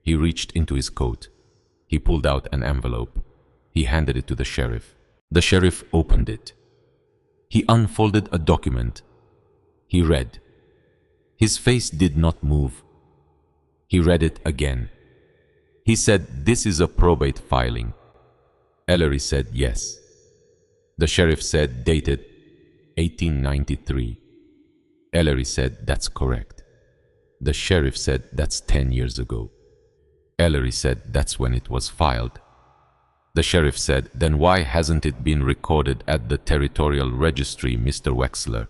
He reached into his coat. He pulled out an envelope. He handed it to the sheriff. The sheriff opened it. He unfolded a document. He read. His face did not move. He read it again. He said, "This is a probate filing." Ellery said, "Yes." The sheriff said, "Dated 1893. Ellery said, "That's correct." The sheriff said, "That's 10 years ago." Ellery said, "That's when it was filed." The sheriff said, "Then why hasn't it been recorded at the territorial registry, Mr. Wexler?"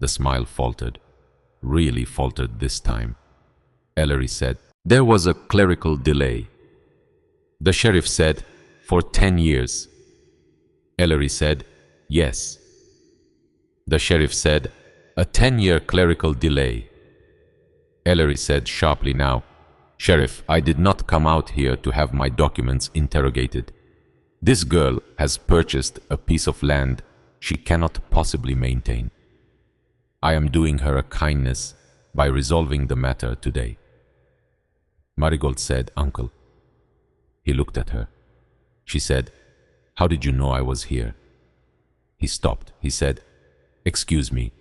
The smile faltered, really faltered this time. Ellery said, "There was a clerical delay." The sheriff said, "For 10 years. Ellery said, "Yes." The sheriff said, "A 10-year clerical delay." Ellery said sharply, "Now, Sheriff, I did not come out here to have my documents interrogated. This girl has purchased a piece of land she cannot possibly maintain. I am doing her a kindness by resolving the matter today." Marigold said, "Uncle." He looked at her. She said, "How did you know I was here?" He stopped. He said, "Excuse me."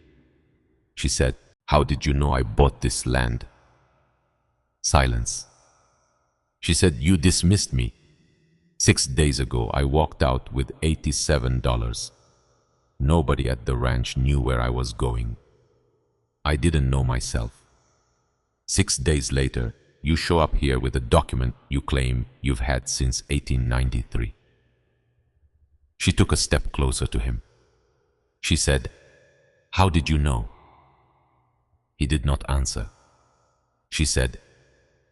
She said, "How did you know I bought this land?" Silence. She said, "You dismissed me. 6 days ago I walked out with $87. Nobody at the ranch knew where I was going. I didn't know myself. 6 days later, you show up here with a document you claim you've had since 1893. She took a step closer to him. She said, "How did you know?" He did not answer. She said,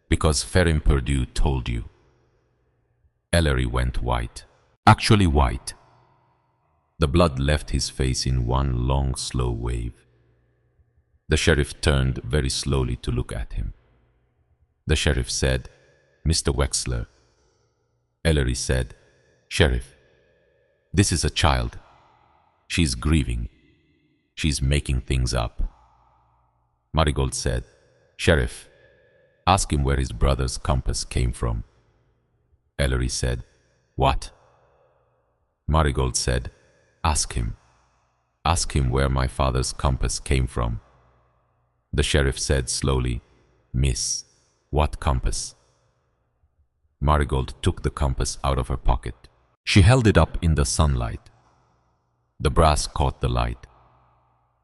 "Because Ferrin Perdue told you." Ellery went white, actually white. The blood left his face in one long, slow wave. The sheriff turned very slowly to look at him. The sheriff said, "Mr. Wexler." Ellery said, "Sheriff, this is a child. She's grieving. She's making things up." Marigold said, "Sheriff, ask him where his brother's compass came from." Ellery said, "What?" Marigold said, "Ask him. Ask him where my father's compass came from." The sheriff said slowly, "Miss, what compass?" Marigold took the compass out of her pocket. She held it up in the sunlight. The brass caught the light.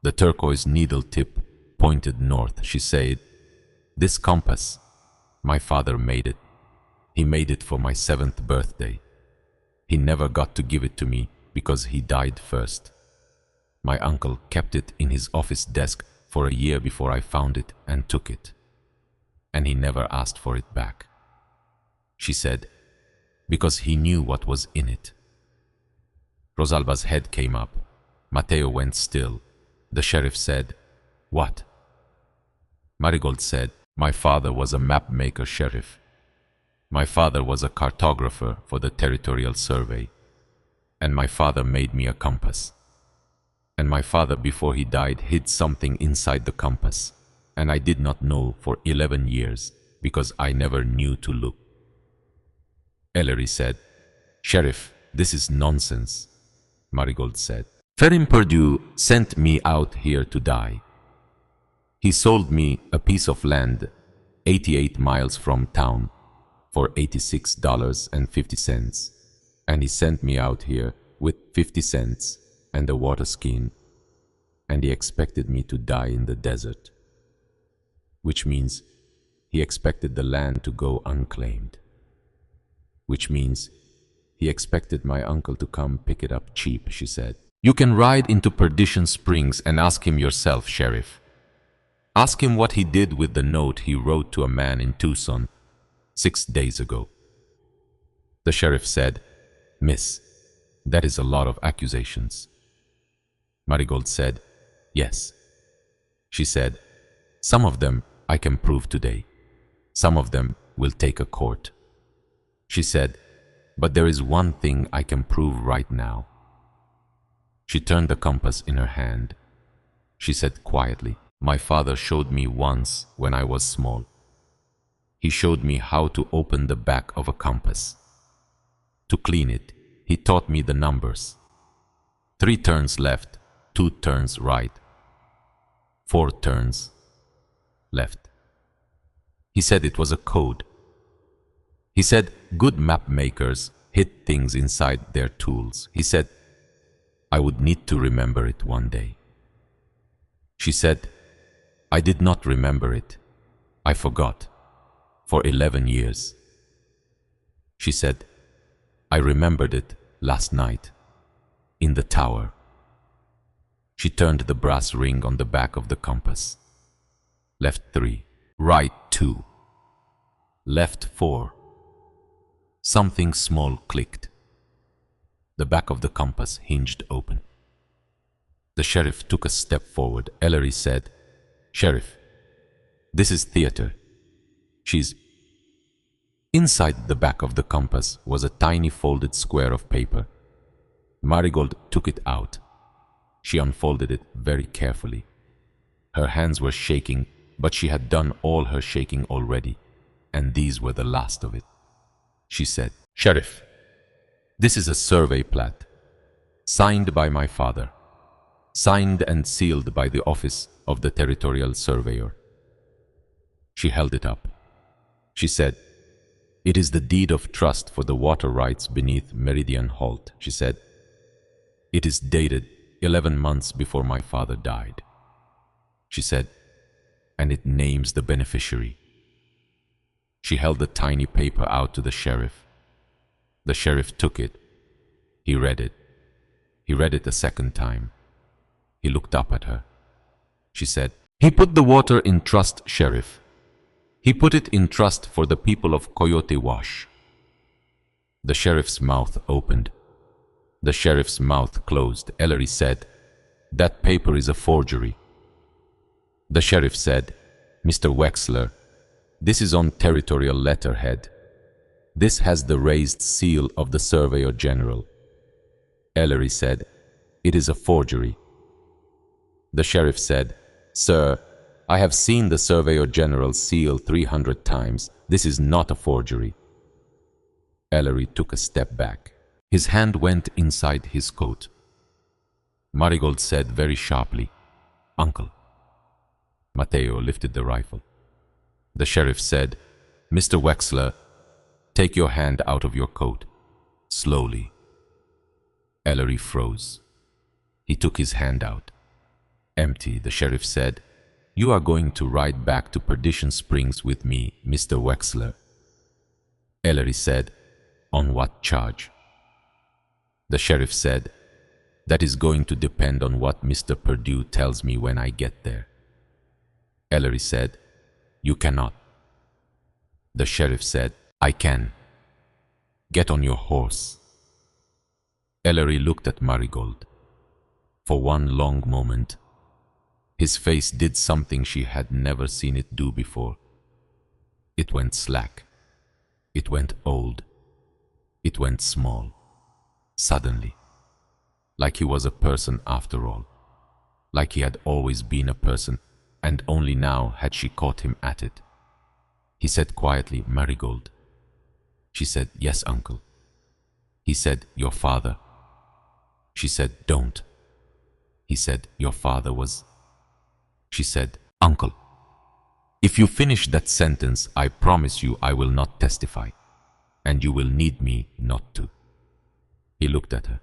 The turquoise needle tip pointed north. She said, "This compass, My father made it. He made it for my 7th birthday. He never got to give it to me because he died first. My uncle kept it in his office desk for a year before I found it and took it. And he never asked for it back. She said, because he knew what was in it. Rosalba's head came up. Matteo went still. The sheriff said, "What?" Marigold said, "My father was a map maker, sheriff. My father was a cartographer for the territorial survey. And my father made me a compass. And my father, before he died, hid something inside the compass. And I did not know for 11 years because I never knew to look." Ellery said, "Sheriff, this is nonsense." Marigold said, "Ferim Perdue sent me out here to die. He sold me a piece of land 88 miles from town for $86.50, and he sent me out here with 50 cents and a water skin, and he expected me to die in the desert, which means he expected the land to go unclaimed, which means he expected my uncle to come pick it up cheap," she said. "You can ride into Perdition Springs and ask him yourself, Sheriff. Ask him what he did with the note he wrote to a man in Tucson 6 days ago." The sheriff said, "Miss, that is a lot of accusations." Marigold said, "Yes." She said, "Some of them I can prove today. Some of them will take a court." She said, "But there is one thing I can prove right now." She turned the compass in her hand. She said quietly, "My father showed me once when I was small. He showed me how to open the back of a compass. To clean it, he taught me the numbers. 3 turns left, 2 turns right, 4 turns left. He said it was a code. He said good map makers hid things inside their tools. He said I would need to remember it one day." She said, "I did not remember it. I forgot. For 11 years. She said, "I remembered it last night. In the tower." She turned the brass ring on the back of the compass. Left 3, right 2, left 4. Something small clicked. The back of the compass hinged open. The sheriff took a step forward. Ellery said, "Sheriff, this is theater. She's..." Inside the back of the compass was a tiny folded square of paper. Marigold took it out. She unfolded it very carefully. Her hands were shaking, but she had done all her shaking already, and these were the last of it. She said, "Sheriff, this is a survey plat, signed by my father, signed and sealed by the office of the territorial surveyor." She held it up. She said, "It is the deed of trust for the water rights beneath Meridian Halt," she said. "It is dated 11 months before my father died," she said, "and it names the beneficiary." She held the tiny paper out to the sheriff. The sheriff took it. He read it. He read it a second time. He looked up at her. She said, "He put the water in trust, Sheriff. He put it in trust for the people of Coyote Wash." The sheriff's mouth opened. The sheriff's mouth closed. Ellery said, "That paper is a forgery." The sheriff said, "Mr. Wexler, this is on territorial letterhead. This has the raised seal of the Surveyor General." Ellery said, "It is a forgery." The sheriff said, "Sir, I have seen the Surveyor General's seal 300 times. This is not a forgery." Ellery took a step back. His hand went inside his coat. Marigold said very sharply, "Uncle." Matteo lifted the rifle. The sheriff said, "Mr. Wexler, take your hand out of your coat, slowly." Ellery froze. He took his hand out. "Empty," the sheriff said. You are going to ride back to Perdition Springs with me, Mr. Wexler. Ellery said, on what charge? The sheriff said, that is going to depend on what Mr. Perdue tells me when I get there. Ellery said, you cannot. The sheriff said, I can. Get on your horse. Ellery looked at Marigold. For one long moment, his face did something she had never seen it do before. It went slack. It went old. It went small. Suddenly. Like he was a person after all. Like he had always been a person, and only now had she caught him at it. He said quietly, Marigold. She said, yes, uncle. He said, your father. She said, don't. He said, your father was... She said, uncle. If you finish that sentence, I promise you I will not testify, and you will need me not to. He looked at her.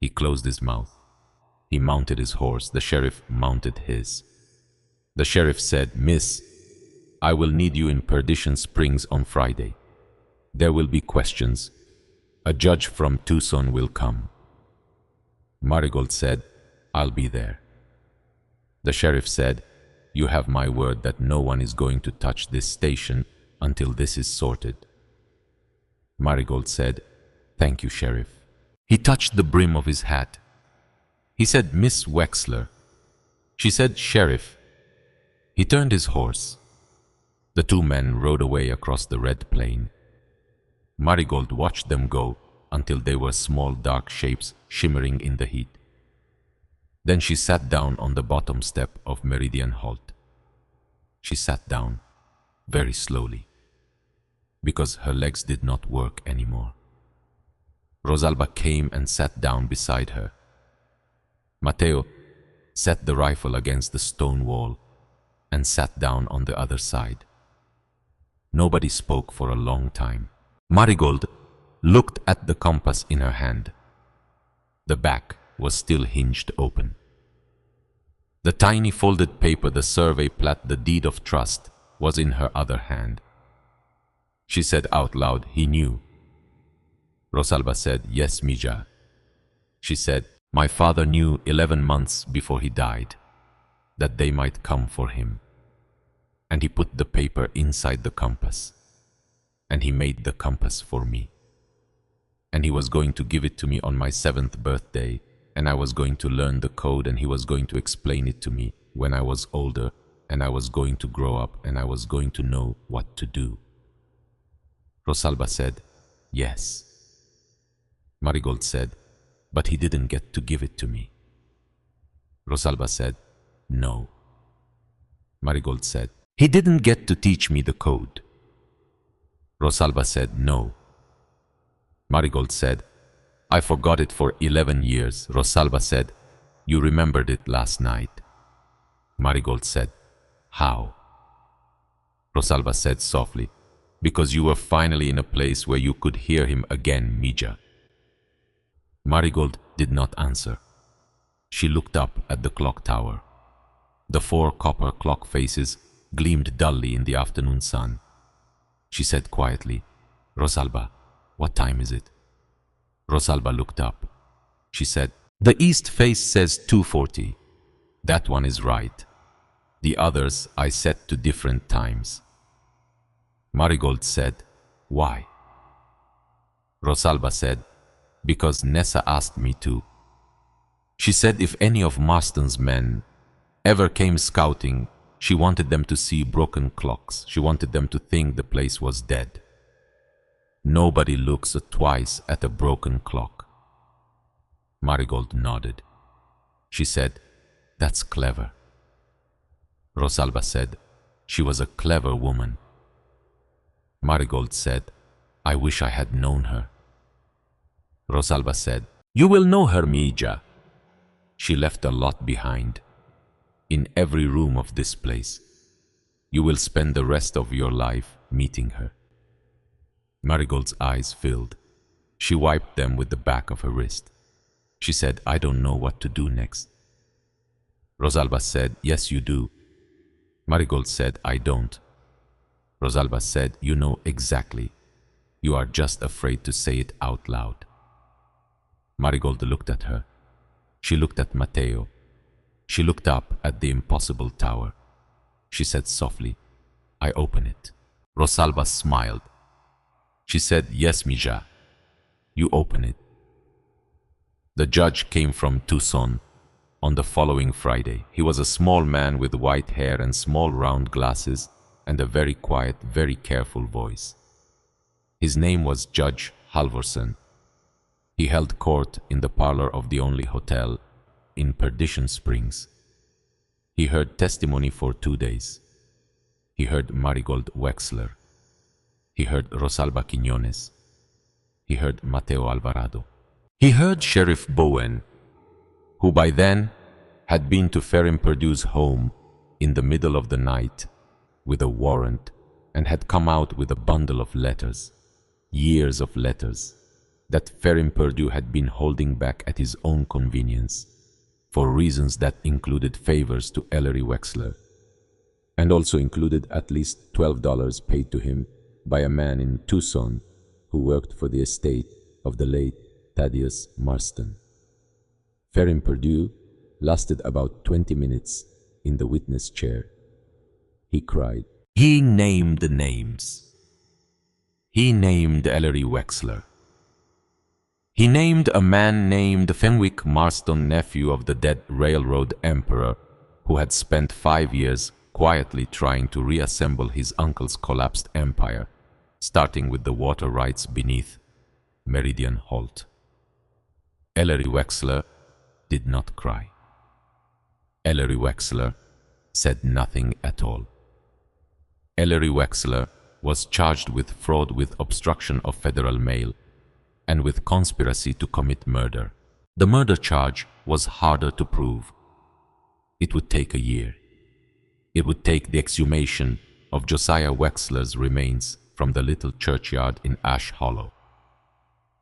He closed his mouth. He mounted his horse. The sheriff mounted his. The sheriff said, Miss, I will need you in Perdition Springs on Friday. There will be questions. A judge from Tucson will come. Marigold said, I'll be there. The sheriff said, you have my word that no one is going to touch this station until this is sorted. Marigold said, thank you, Sheriff. He touched the brim of his hat. He said, Miss Wexler. She said, Sheriff. He turned his horse. The two men rode away across the red plain. Marigold watched them go until they were small dark shapes shimmering in the heat. Then she sat down on the bottom step of Meridian Halt. She sat down very slowly because her legs did not work anymore. Rosalba came and sat down beside her. Mateo set the rifle against the stone wall and sat down on the other side. Nobody spoke for a long time. Marigold looked at the compass in her hand. The back was still hinged open. The tiny folded paper, the survey plat, the deed of trust, was in her other hand. She said out loud, he knew. Rosalba said, yes, Mija. She said, my father knew 11 months before he died that they might come for him. And he put the paper inside the compass. And he made the compass for me. And he was going to give it to me on my 7th birthday, and I was going to learn the code, and he was going to explain it to me when I was older, and I was going to grow up, and I was going to know what to do. Rosalba said, yes. Marigold said, but he didn't get to give it to me. Rosalba said, no. Marigold said, he didn't get to teach me the code. Rosalba said, no. Marigold said, I forgot it for 11 years. Rosalba said, you remembered it last night. Marigold said, how? Rosalba said softly, because you were finally in a place where you could hear him again, Mija. Marigold did not answer. She looked up at the clock tower. The 4 copper clock faces gleamed dully in the afternoon sun. She said quietly, Rosalba, what time is it? Rosalba looked up. She said, the east face says 2:40. That one is right. The others I set to different times. Marigold said, why? Rosalba said, because Nessa asked me to. She said if any of Marston's men ever came scouting, she wanted them to see broken clocks. She wanted them to think the place was dead. Nobody looks twice at a broken clock. Marigold nodded. She said, that's clever. Rosalba said, she was a clever woman. Marigold said, I wish I had known her. Rosalba said, you will know her, Mija. She left a lot behind. In every room of this place. You will spend the rest of your life meeting her. Marigold's eyes filled. She wiped them with the back of her wrist. She said, I don't know what to do next. Rosalba said, yes, you do. Marigold said, I don't. Rosalba said, you know exactly. You are just afraid to say it out loud. Marigold looked at her. She looked at Matteo. She looked up at the impossible tower. She said softly, I open it. Rosalba smiled. She said, yes, Mija, you open it. The judge came from Tucson on the following Friday. He was a small man with white hair and small round glasses and a very quiet, very careful voice. His name was Judge Halvorson. He held court in the parlor of the only hotel in Perdition Springs. He heard testimony for 2 days. He heard Marigold Wexler. He heard Rosalba Quiñones. He heard Mateo Alvarado. He heard Sheriff Bowen, who by then had been to Ferrin Perdue's home in the middle of the night with a warrant and had come out with a bundle of letters, years of letters, that Ferrin Perdue had been holding back at his own convenience for reasons that included favors to Ellery Wexler and also included at least $12 paid to him by a man in Tucson who worked for the estate of the late Thaddeus Marston. Ferrin Perdue lasted about 20 minutes in the witness chair. He cried. He named the names. He named Ellery Wexler. He named a man named Fenwick Marston, nephew of the dead railroad emperor, who had spent 5 years quietly trying to reassemble his uncle's collapsed empire, starting with the water rights beneath Meridian Holt. Ellery Wexler did not cry. Ellery Wexler said nothing at all. Ellery Wexler was charged with fraud with obstruction of federal mail and with conspiracy to commit murder. The murder charge was harder to prove. It would take a year. It would take the exhumation of Josiah Wexler's remains from the little churchyard in Ash Hollow.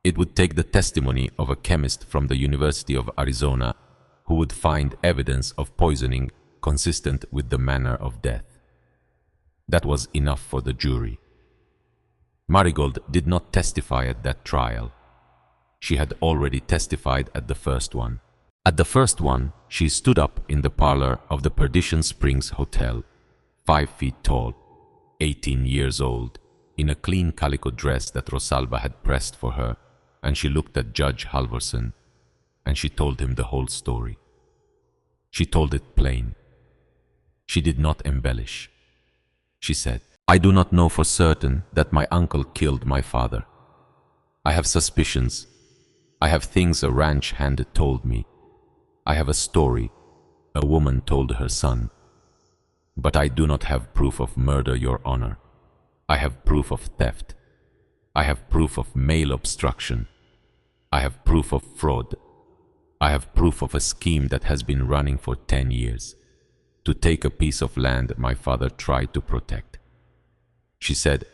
It would take the testimony of a chemist from the University of Arizona who would find evidence of poisoning consistent with the manner of death. That was enough for the jury. Marigold did not testify at that trial. She had already testified at the first one. At the first one, she stood up in the parlor of the Perdition Springs Hotel, 5 feet tall, 18 years old, in a clean calico dress that Rosalba had pressed for her, and she looked at Judge Halvorson, and she told him the whole story. She told it plain. She did not embellish. She said, I do not know for certain that my uncle killed my father. I have suspicions. I have things a ranch hand told me. I have a story a woman told her son. But I do not have proof of murder, Your Honor. I have proof of theft. I have proof of mail obstruction. I have proof of fraud. I have proof of a scheme that has been running for 10 years to take a piece of land my father tried to protect. She said,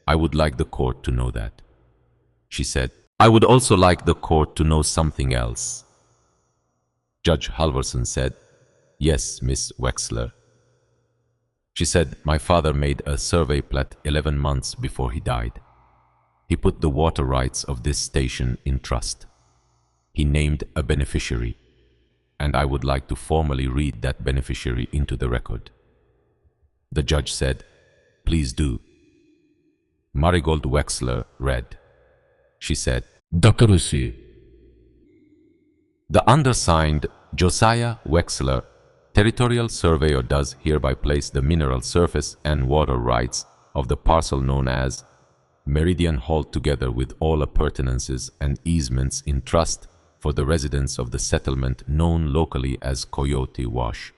I would like the court to know that. She said, I would also like the court to know something else. Judge Halvorson said, yes, Miss Wexler. She said, my father made a survey plat 11 months before he died. He put the water rights of this station in trust. He named a beneficiary, and I would like to formally read that beneficiary into the record. The judge said, please do. Marigold Wexler read. She said, Dr. Lucy. The undersigned Josiah Wexler, territorial surveyor, does hereby place the mineral surface and water rights of the parcel known as Meridian Holt together with all appurtenances and easements in trust for the residents of the settlement known locally as Coyote Wash,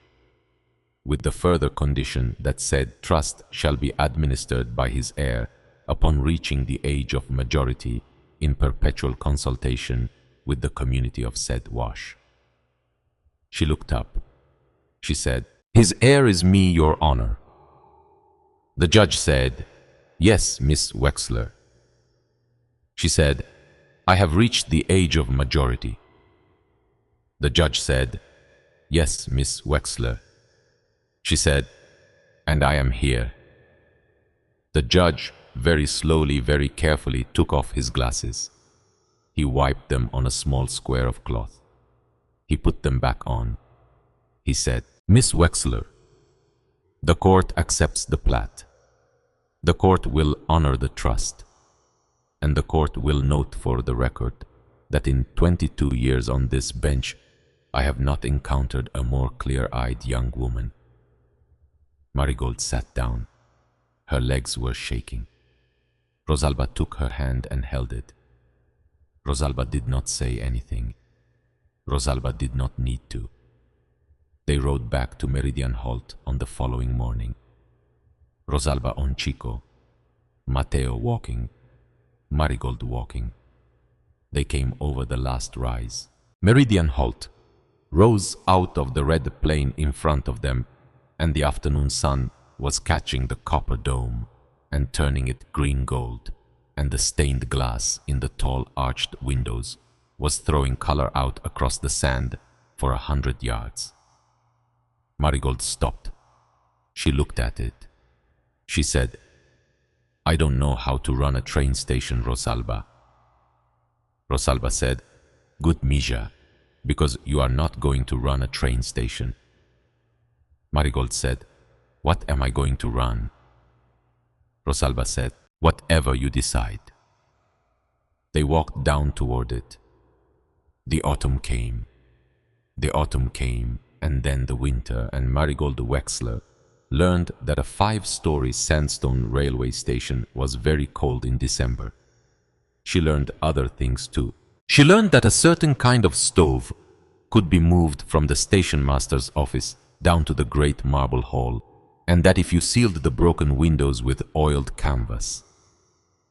with the further condition that said trust shall be administered by his heir upon reaching the age of majority in perpetual consultation with the community of said wash. She looked up. She said, his heir is me, Your Honor. The judge said, yes, Miss Wexler. She said, I have reached the age of majority. The judge said, yes, Miss Wexler. She said, and I am here." The judge very slowly, very carefully took off his glasses. He wiped them on a small square of cloth. He put them back on. He said, "Miss Wexler, the court accepts the plat. The court will honor the trust. And the court will note for the record that in 22 years on this bench, I have not encountered a more clear-eyed young woman." Marigold sat down. Her legs were shaking. Rosalba took her hand and held it. Rosalba did not say anything. Rosalba did not need to. They rode back to Meridian Halt on the following morning. Rosalba on Chico, Mateo walking, Marigold walking. They came over the last rise. Meridian Halt rose out of the red plain in front of them, and the afternoon sun was catching the copper dome and turning it green gold, and the stained glass in the tall arched windows was throwing color out across the sand for 100 yards. Marigold stopped. She looked at it. She said, "I don't know how to run a train station, Rosalba." Rosalba said, "Good Mija, because you are not going to run a train station." Marigold said, "What am I going to run?" Rosalba said, "Whatever you decide." They walked down toward it. The autumn came. The autumn came, and then the winter, and Marigold Wexler learned that a 5-story sandstone railway station was very cold in December. She learned other things too. She learned that a certain kind of stove could be moved from the station master's office down to the great marble hall, and that if you sealed the broken windows with oiled canvas,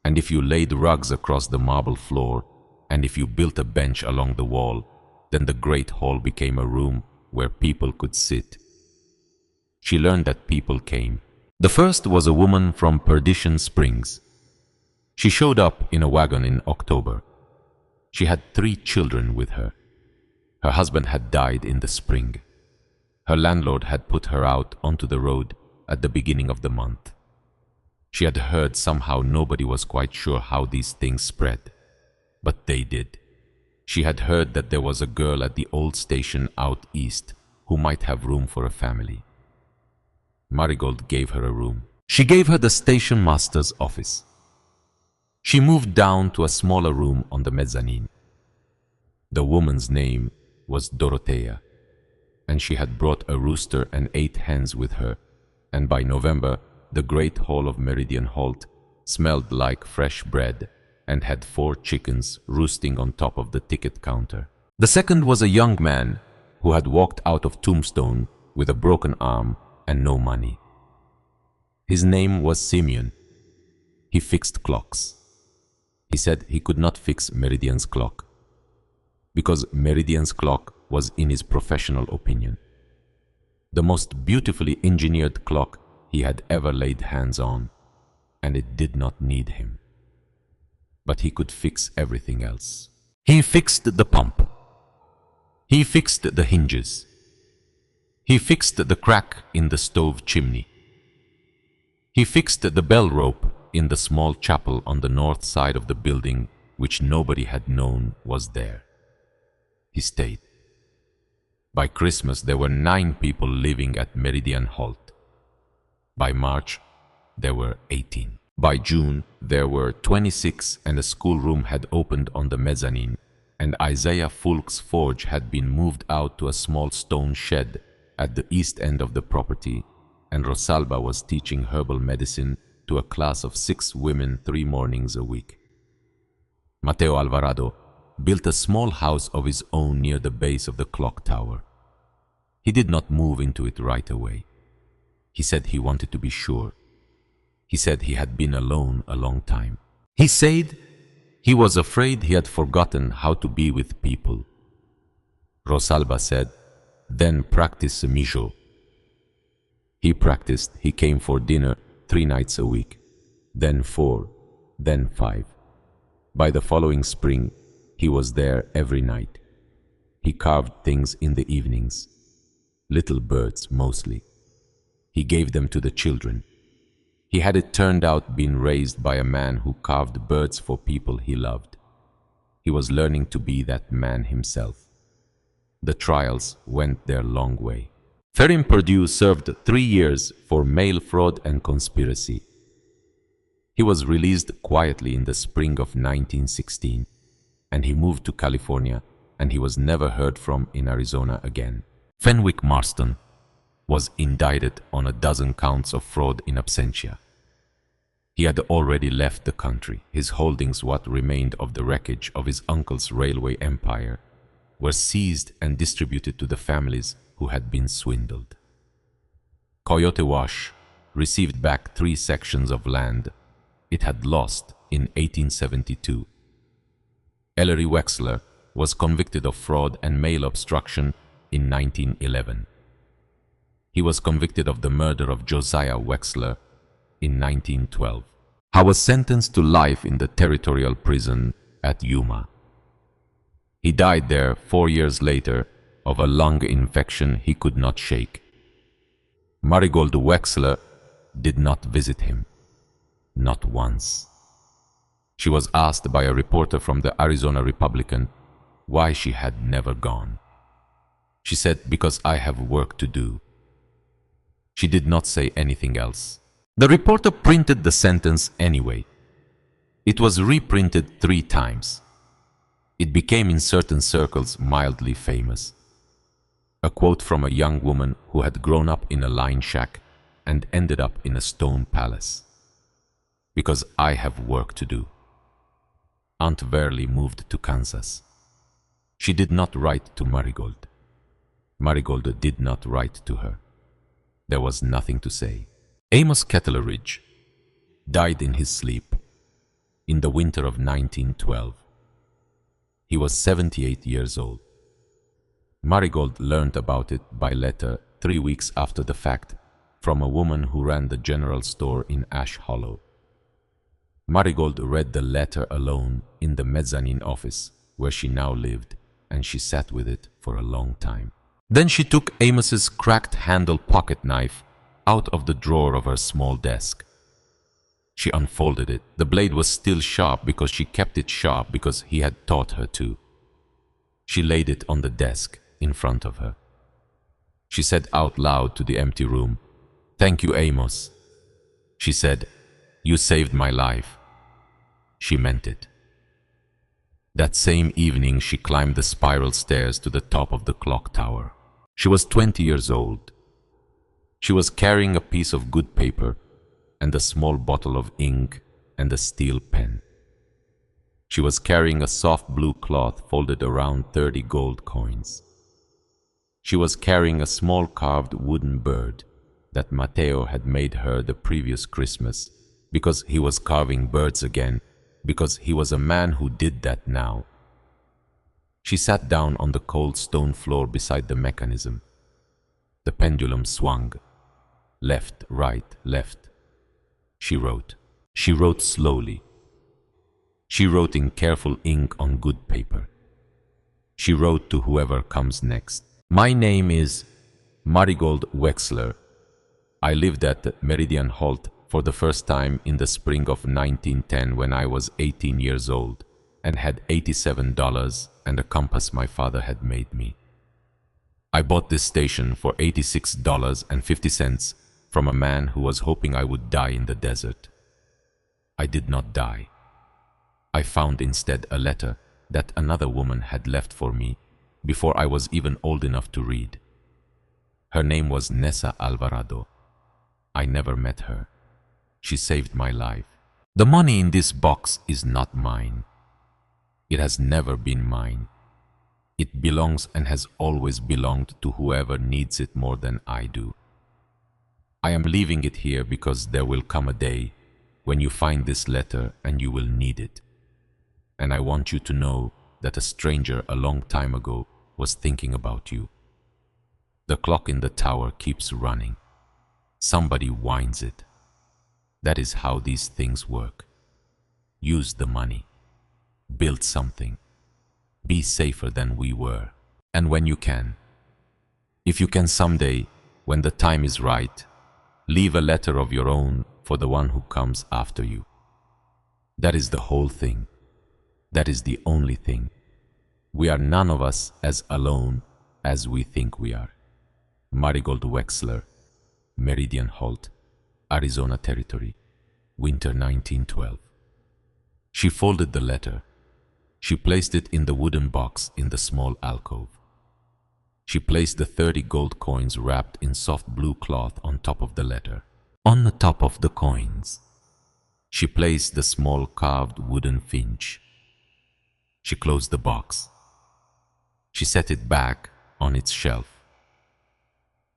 and if you laid rugs across the marble floor, and if you built a bench along the wall, then the great hall became a room where people could sit. She learned that people came. The first was a woman from Perdition Springs. She showed up in a wagon in October. She had 3 children with her. Her husband had died in the spring. Her landlord had put her out onto the road at the beginning of the month. She had heard somehow nobody was quite sure how these things spread, but they did. She had heard that there was a girl at the old station out east who might have room for a family. Marigold gave her a room. She gave her the station master's office. She moved down to a smaller room on the mezzanine. The woman's name was Dorothea, and she had brought a rooster and 8 hens with her, and by November the great hall of Meridian Halt smelled like fresh bread and had 4 chickens roosting on top of the ticket counter. The second was a young man who had walked out of Tombstone with a broken arm and no money. His name was Simeon. He fixed clocks. He said he could not fix Meridian's clock, because Meridian's clock was, in his professional opinion, the most beautifully engineered clock he had ever laid hands on, and it did not need him. But he could fix everything else. He fixed the pump. He fixed the hinges. He fixed the crack in the stove chimney. He fixed the bell rope in the small chapel on the north side of the building, which nobody had known was there. He stayed. By Christmas, there were 9 people living at Meridian Halt. By March, there were 18. By June, there were 26, and a schoolroom had opened on the mezzanine, and Isaiah Fulk's forge had been moved out to a small stone shed at the east end of the property, and Rosalba was teaching herbal medicine to a class of 6 women 3 mornings a week. Mateo Alvarado built a small house of his own near the base of the clock tower. He did not move into it right away. He said he wanted to be sure. He said he had been alone a long time. He said he was afraid he had forgotten how to be with people. Rosalba said, "Then practice mijo." He practiced. He came for dinner 3 nights a week, then 4, then 5. By the following spring, he was there every night. He carved things in the evenings, little birds mostly. He gave them to the children. He had it turned out being raised by a man who carved birds for people he loved. He was learning to be that man himself. The trials went their long way. Ferim Perdue served 3 years for mail fraud and conspiracy. He was released quietly in the spring of 1916, and he moved to California, and he was never heard from in Arizona again. Fenwick Marston was indicted on a dozen counts of fraud in absentia. He had already left the country. His holdings, what remained of the wreckage of his uncle's railway empire, were seized and distributed to the families who had been swindled. Coyote Wash received back 3 sections of land it had lost in 1872. Ellery Wexler was convicted of fraud and mail obstruction in 1911. He was convicted of the murder of Josiah Wexler in 1912. He was sentenced to life in the territorial prison at Yuma. He died there 4 years later of a lung infection he could not shake. Marigold Wexler did not visit him, not once. She was asked by a reporter from the Arizona Republican why she had never gone. She said, "Because I have work to do." She did not say anything else. The reporter printed the sentence anyway. It was reprinted 3 times. It became in certain circles mildly famous. A quote from a young woman who had grown up in a line shack and ended up in a stone palace. "Because I have work to do." Aunt Verley moved to Kansas. She did not write to Marigold. Marigold did not write to her. There was nothing to say. Amos Kettleridge died in his sleep in the winter of 1912. He was 78 years old. Marigold learned about it by letter 3 weeks after the fact from a woman who ran the general store in Ash Hollow. Marigold read the letter alone in the mezzanine office where she now lived, and she sat with it for a long time. Then she took Amos's cracked-handled pocket knife out of the drawer of her small desk. She unfolded it. The blade was still sharp because she kept it sharp because he had taught her to. She laid it on the desk in front of her. She said out loud to the empty room, "Thank you, Amos." She said, "You saved my life." She meant it. That same evening she climbed the spiral stairs to the top of the clock tower. She was 20 years old. She was carrying a piece of good paper and a small bottle of ink and a steel pen. She was carrying a soft blue cloth folded around 30 gold coins. She was carrying a small carved wooden bird that Mateo had made her the previous Christmas, because he was carving birds again, because he was a man who did that now. She sat down on the cold stone floor beside the mechanism. The pendulum swung. Left, right, left. She wrote. She wrote slowly. She wrote in careful ink on good paper. She wrote to whoever comes next. "My name is Marigold Wexler. I lived at Meridian Holt for the first time in the spring of 1910 when I was 18 years old and had $87 and a compass my father had made me. I bought this station for $86.50 from a man who was hoping I would die in the desert. I did not die. I found instead a letter that another woman had left for me before I was even old enough to read. Her name was Nessa Alvarado. I never met her. She saved my life. The money in this box is not mine. It has never been mine. It belongs and has always belonged to whoever needs it more than I do. I am leaving it here because there will come a day when you find this letter and you will need it. And I want you to know that a stranger a long time ago was thinking about you. The clock in the tower keeps running. Somebody winds it. That is how these things work. Use the money. Build something. Be safer than we were. And when you can, if you can someday, when the time is right, Leave a letter of your own for the one who comes after you. That is the whole thing. That is the only thing. We are none of us as alone as we think we are. Marigold Wexler, Meridian Holt, Arizona Territory, winter 1912. She folded the letter. She placed it in the wooden box in the small alcove. She placed the 30 gold coins wrapped in soft blue cloth on top of the letter. On the top of the coins, she placed the small carved wooden finch. She closed the box. She set it back on its shelf.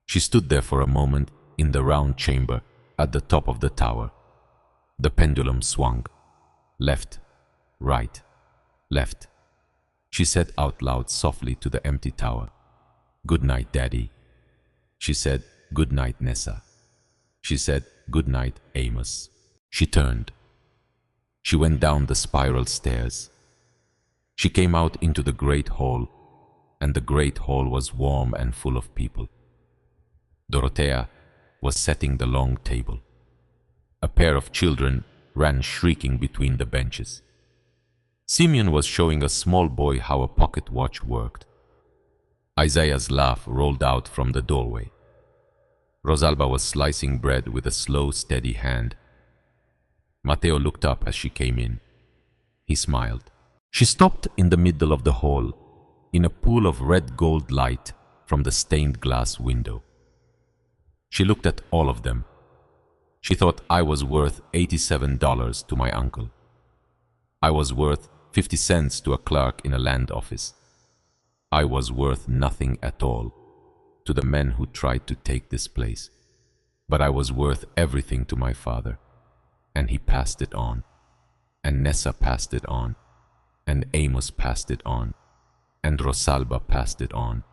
She stood there for a moment in the round chamber at the top of the tower. The pendulum swung. Left, right, left. She said out loud softly to the empty tower, "Good night, Daddy." She said, "Good night, Nessa." She said, "Good night, Amos." She turned. She went down the spiral stairs. She came out into the great hall, and the great hall was warm and full of people. Dorothea was setting the long table. A pair of children ran shrieking between the benches. Simeon was showing a small boy how a pocket watch worked. Isaiah's laugh rolled out from the doorway. Rosalba was slicing bread with a slow, steady hand. Matteo looked up as she came in. He smiled. She stopped in the middle of the hall, in a pool of red gold light from the stained glass window. She looked at all of them. She thought I was worth $87 to my uncle. I was worth 50 cents to a clerk in a land office. I was worth nothing at all to the men who tried to take this place. But I was worth everything to my father, and he passed it on, and Nessa passed it on, and Amos passed it on, and Rosalba passed it on,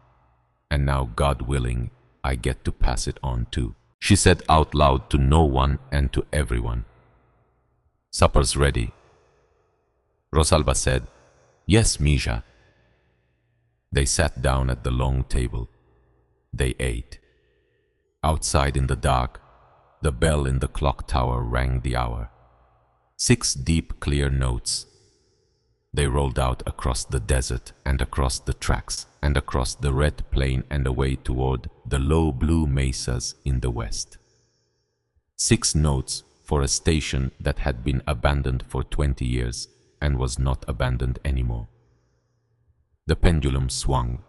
and now, God willing, I get to pass it on too. She said out loud to no one and to everyone, "Supper's ready." Rosalba said, "Yes, Misha." They sat down at the long table. They ate. Outside in the dark, the bell in the clock tower rang the hour. 6 deep, clear notes. They rolled out across the desert and across the tracks and across the red plain and away toward the low blue mesas in the west. 6 notes for a station that had been abandoned for 20 years and was not abandoned anymore. The pendulum swung.